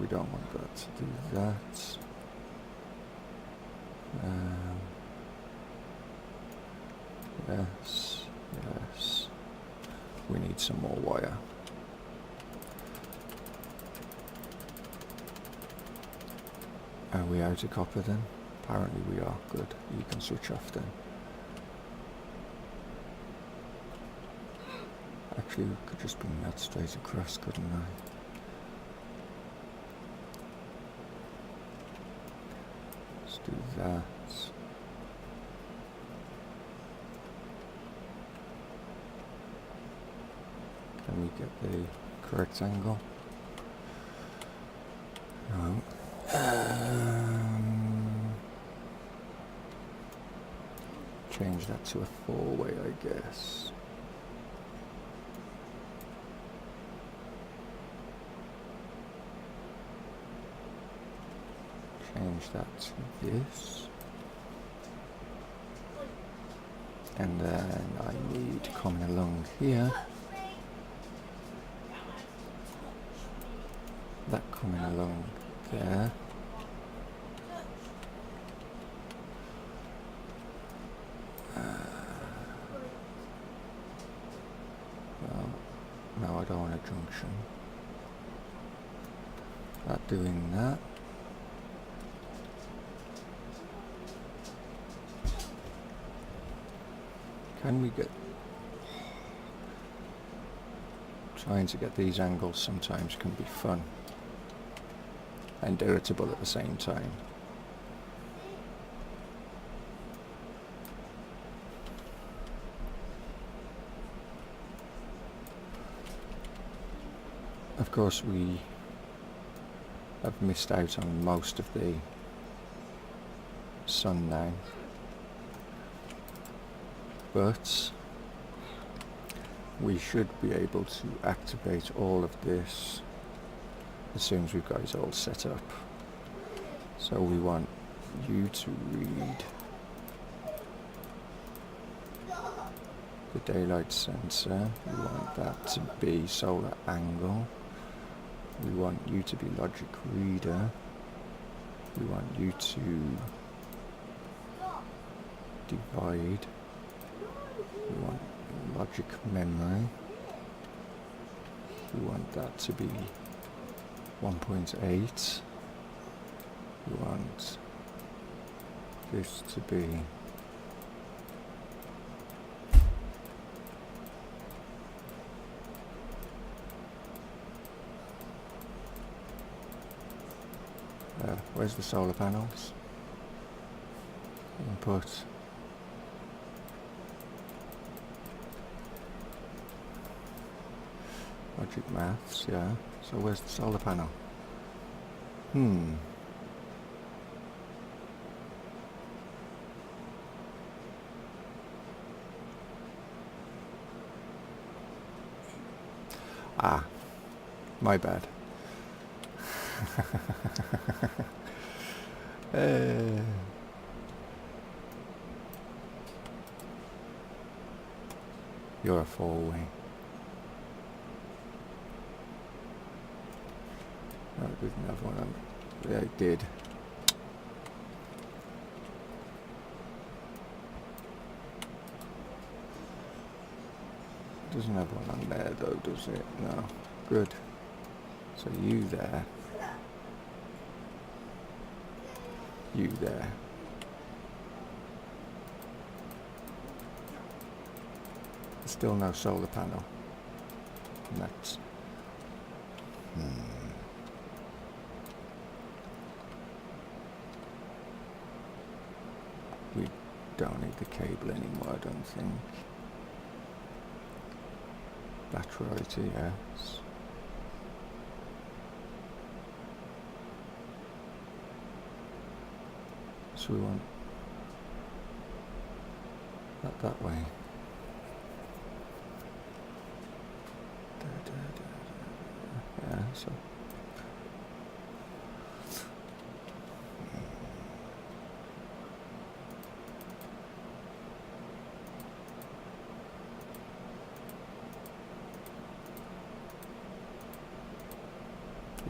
We don't want that to do that. Yes, yes. We need some more wire. Are we out of copper then? Apparently we are. Good. You can switch off then. Actually, we could just bring that straight across, couldn't I? Let's do that. Can we get the correct angle? No. Change that to a four-way, I guess. Change that to this. And then I need coming along here. That coming along there. Well, no, I don't want a junction. Not doing that. Can we get... Trying to get these angles sometimes can be fun and irritable at the same time. Of course, we have missed out on most of the sun now, but we should be able to activate all of this as soon as we've got it all set up. So we want you to read the daylight sensor. We want that to be solar angle. We want you to be logic reader. We want you to divide. We want logic memory. We want that to be 1.8. We want this to be where's the solar panels? Input. Logic maths, yeah. So where's the solar panel? Ah, my bad. You're a four-way. No, it didn't have one on. Yeah, it did. It doesn't have one on there though, does it? No. Good. So you there. You there. There's still no solar panel. And that's... We don't need the cable anymore, I don't think. Battery, yes. So we want that way. Yeah, so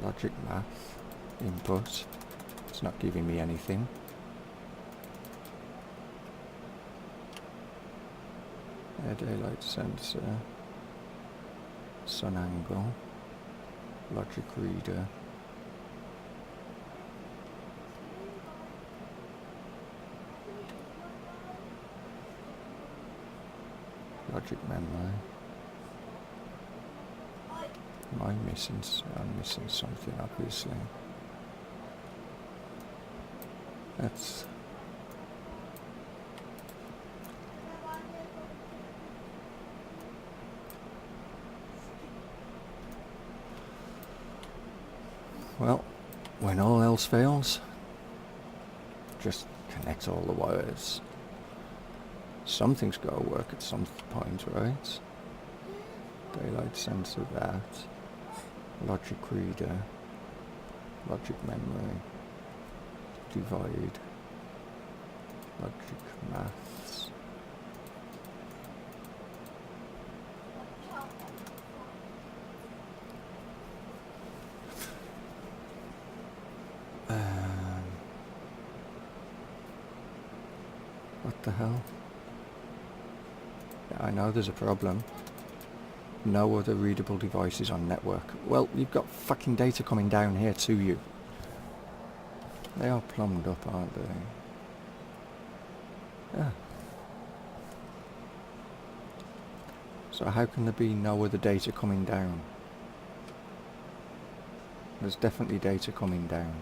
logic math input. It's not giving me anything. Daylight sensor, sun angle, logic reader. Logic memory. I'm missing something, obviously. That's well, when all else fails, just connect all the wires. Something's got to work at some point, right? Daylight sensor, that. Logic reader. Logic memory. Divide. Logic maths. What the hell? Yeah, I know there's a problem. No other readable devices on network. Well, you've got fucking data coming down here to you. They are plumbed up, aren't they? Yeah. So how can there be no other data coming down? There's definitely data coming down.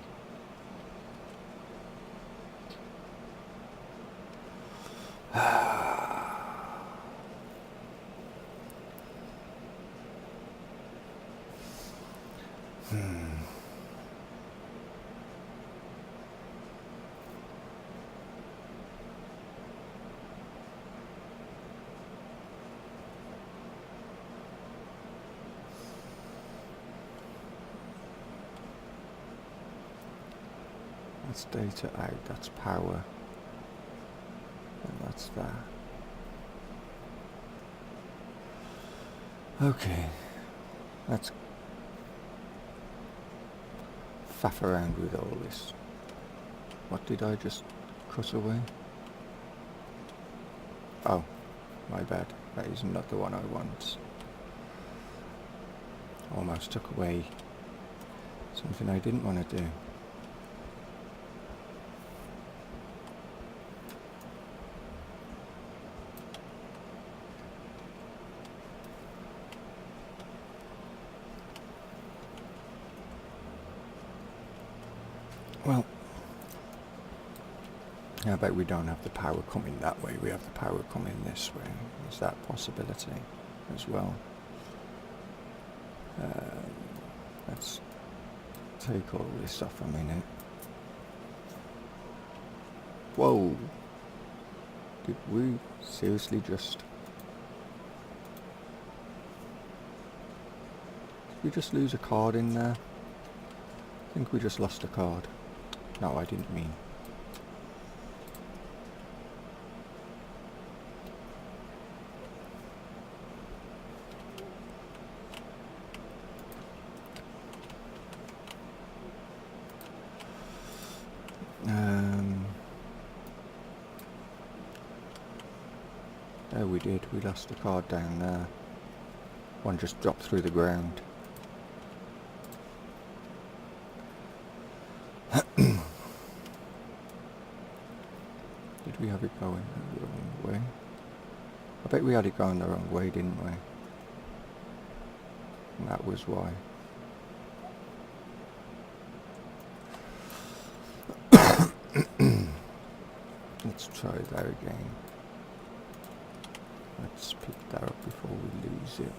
That's data out, that's power. And that's that. Okay. Let's faff around with all this. What did I just cut away? Oh, my bad. That is not the one I want. Almost took away something I didn't want to do. Well, how about we don't have the power coming that way, we have the power coming this way. Is that a possibility as well? Let's take all this off a minute. Whoa! Did we seriously just... Did we just lose a card in there? I think we just lost a card. No, I didn't mean. Oh, we did. We lost a card down there. One just dropped through the ground. Did we have it going the wrong way? I bet we had it going the wrong way, didn't we? And that was why. Let's try that again. Let's pick that up before we lose it.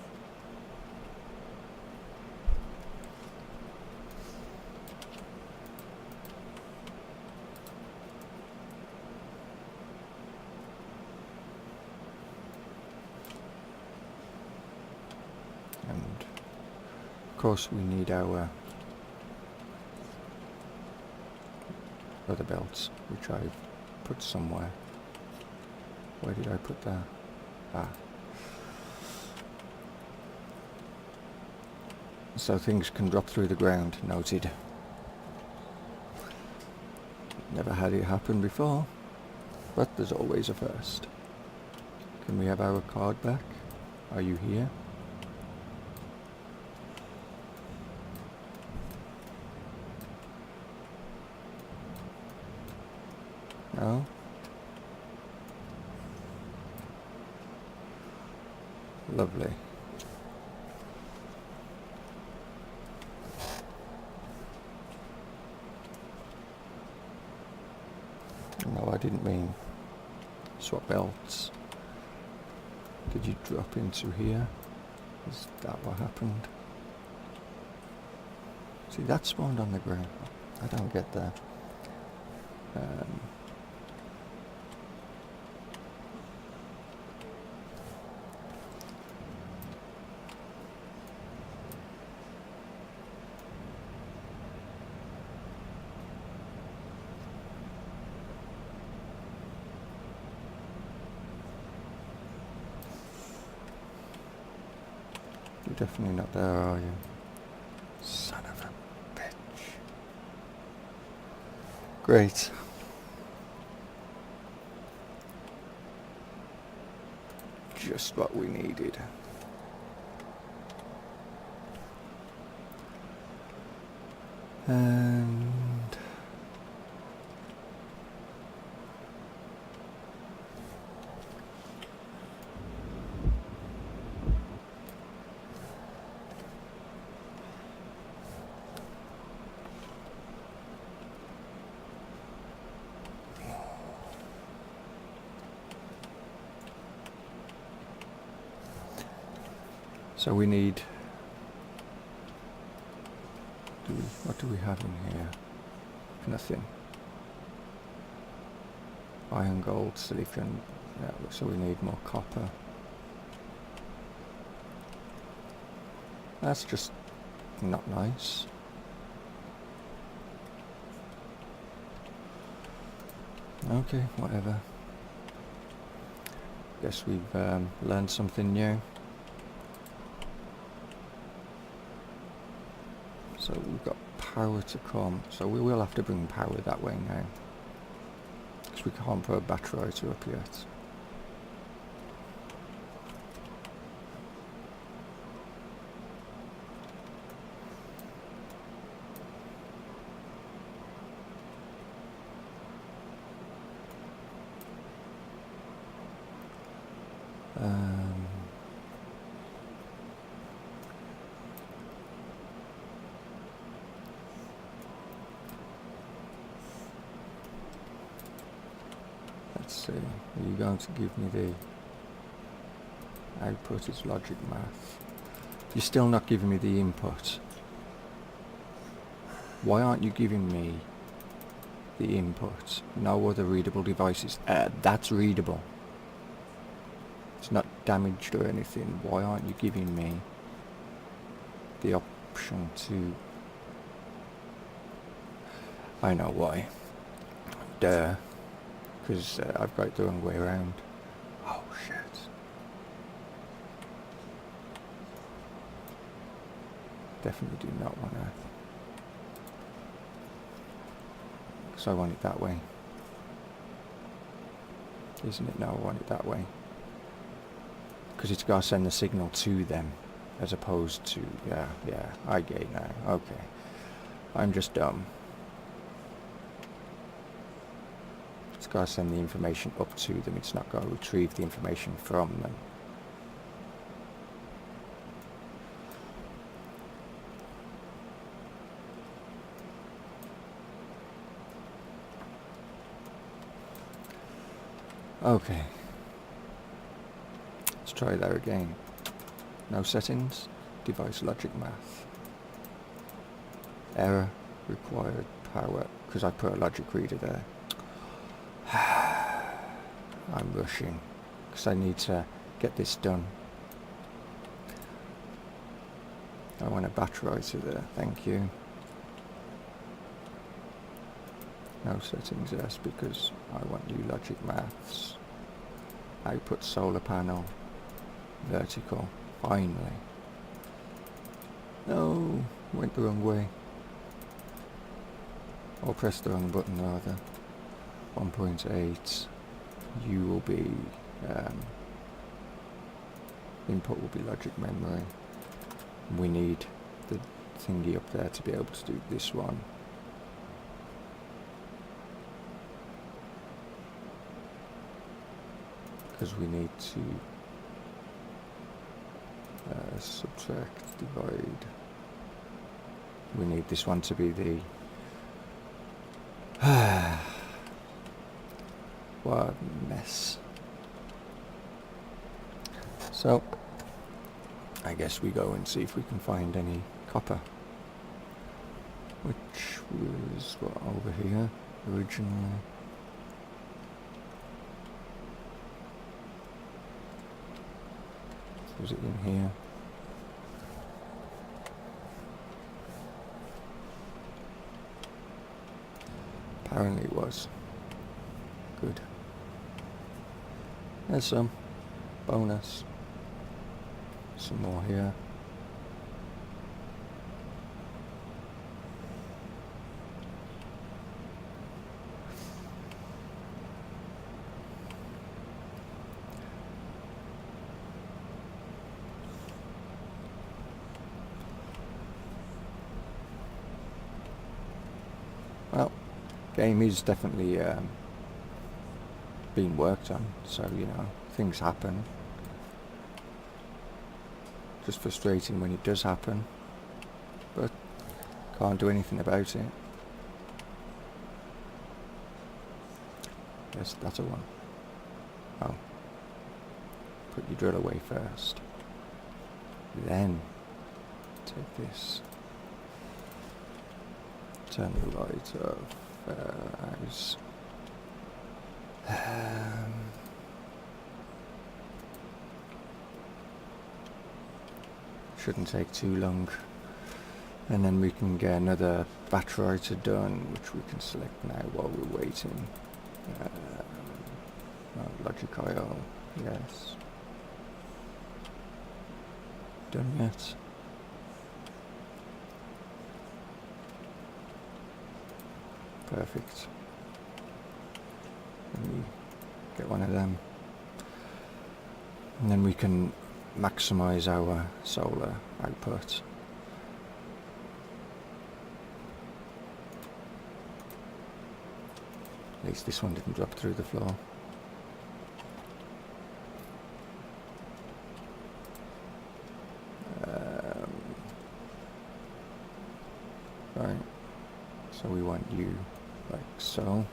Of course we need our other belts, which I've put somewhere. Where did I put that? Ah. So things can drop through the ground, noted. Never had it happen before, but there's always a first. Can we have our card back? Are you here? No? Lovely. No, I didn't mean swap belts. Did you drop into here? Is that what happened? See, that spawned on the ground. I don't get that. You're definitely not there, are you? Son of a bitch. Great. Just what we needed. And so we need, what do we have in here? Nothing. Iron, gold, silicon, yeah, so we need more copper. That's just not nice. Okay, whatever. Guess we've learned something new. So we've got power to come, so we will have to bring power that way now, because we can't put a backlighter up yet. Let's see, are you going to give me the output is logic math? You're still not giving me the input. Why aren't you giving me the input? No other readable devices. That's readable. It's not damaged or anything. Why aren't you giving me the option to... I know why. Duh. Because I've got it the wrong way around. Oh shit. Definitely do not want to. Because I want it that way. Isn't it? No, I want it that way. Because it's got to send the signal to them. As opposed to... Yeah, I get it now. Okay. I'm just dumb. It's got to send the information up to them. It's not got to retrieve the information from them. Okay. Let's try that again. No settings. Device logic math. Error. Required power. Because I put a logic reader there. I'm rushing because I need to get this done. I want a battery there, thank you. No settings, yes, because I want new logic maths. Output solar panel, vertical, finally. No, went the wrong way. Or pressed the wrong button rather. 1.8, U will be, input will be logic memory. We need the thingy up there to be able to do this one. Because we need to subtract, divide. We need this one to be the what a mess. So I guess we go and see if we can find any copper, which was what, over here originally. Was it in here? Apparently it was. Good. There's some bonus. Some more here. Well, game is definitely being worked on, so you know, things happen. Just frustrating when it does happen, but can't do anything about it. Yes, that's a one. Oh, put your drill away first, then take this. Turn the light off. As shouldn't take too long, and then we can get another backlighter done, which we can select now while we're waiting. Logic IO, yes. Done yet? Perfect. Let me get one of them, and then we can maximize our solar output. At least this one didn't drop through the floor. Right, so we want you like so.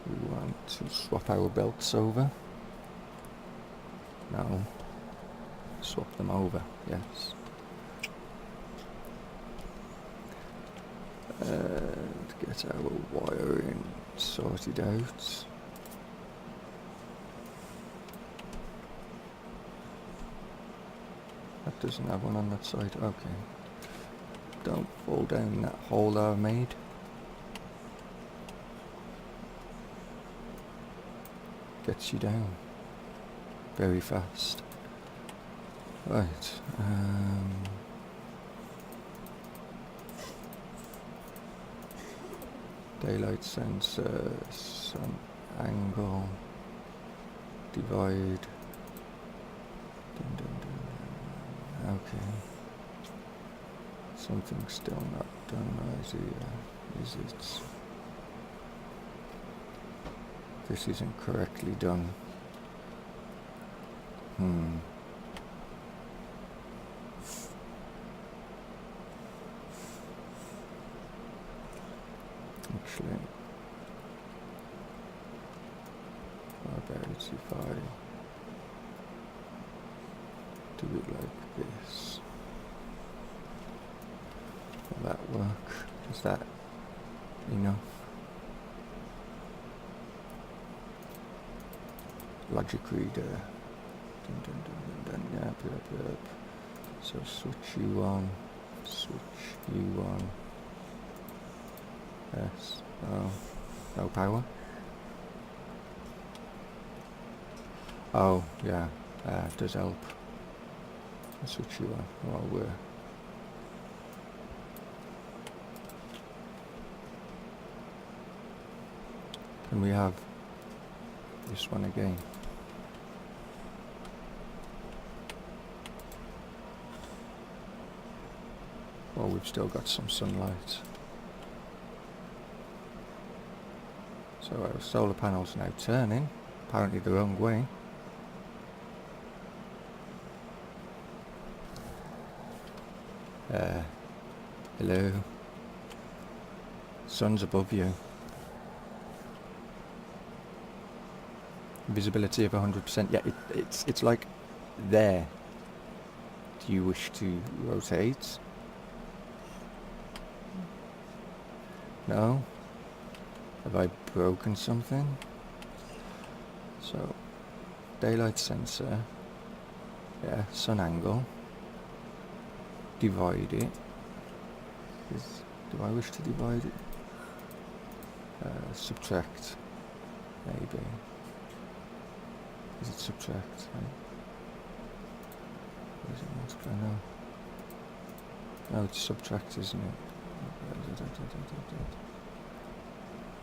We want to swap our belts over. No. Swap them over, yes. And get our wiring sorted out. That doesn't have one on that side, okay. Don't fall down that hole I've made. Gets you down very fast. Right. Daylight sensor, sun angle, divide. Dun, dun, dun. Okay. Something's still not done, is it? This isn't correctly done. Actually, how about if I do it like this? Will that work? Is that enough? Logic reader. Dun, dun, dun, dun, dun. Yep. So switch you on, yes, oh, no power. Oh yeah, it does help. Switch you on while we're can we have this one again? Well, we've still got some sunlight. So our solar panel's now turning, apparently the wrong way. Hello. Sun's above you. Visibility of 100%. Yeah, it's like there. Do you wish to rotate? No? Have I broken something? So, daylight sensor. Yeah, sun angle. Divide it. Do I wish to divide it? Subtract. Maybe. Is it subtract? Right? Is it multiply? No. No, it's subtract, isn't it?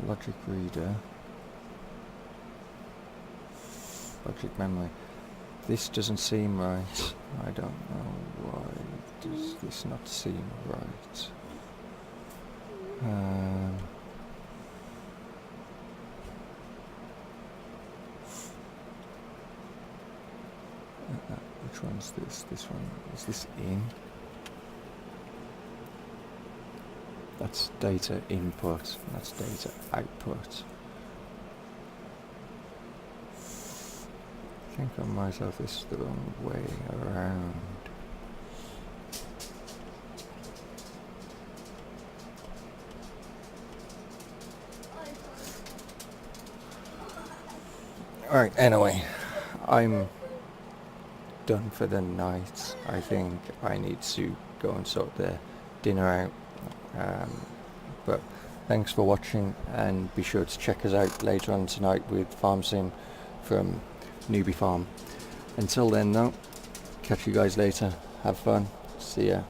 Logic reader. Logic memory. This doesn't seem right. I don't know why does this not seem right. Which one's this? This one. Is this in? That's data input. That's data output. I think I might have this the wrong way around. Alright, anyway, I'm done for the night. I think I need to go and sort the dinner out. But thanks for watching, and be sure to check us out later on tonight with Farm Sim from Newbie Farm. Until then though, catch you guys later. Have fun. See ya.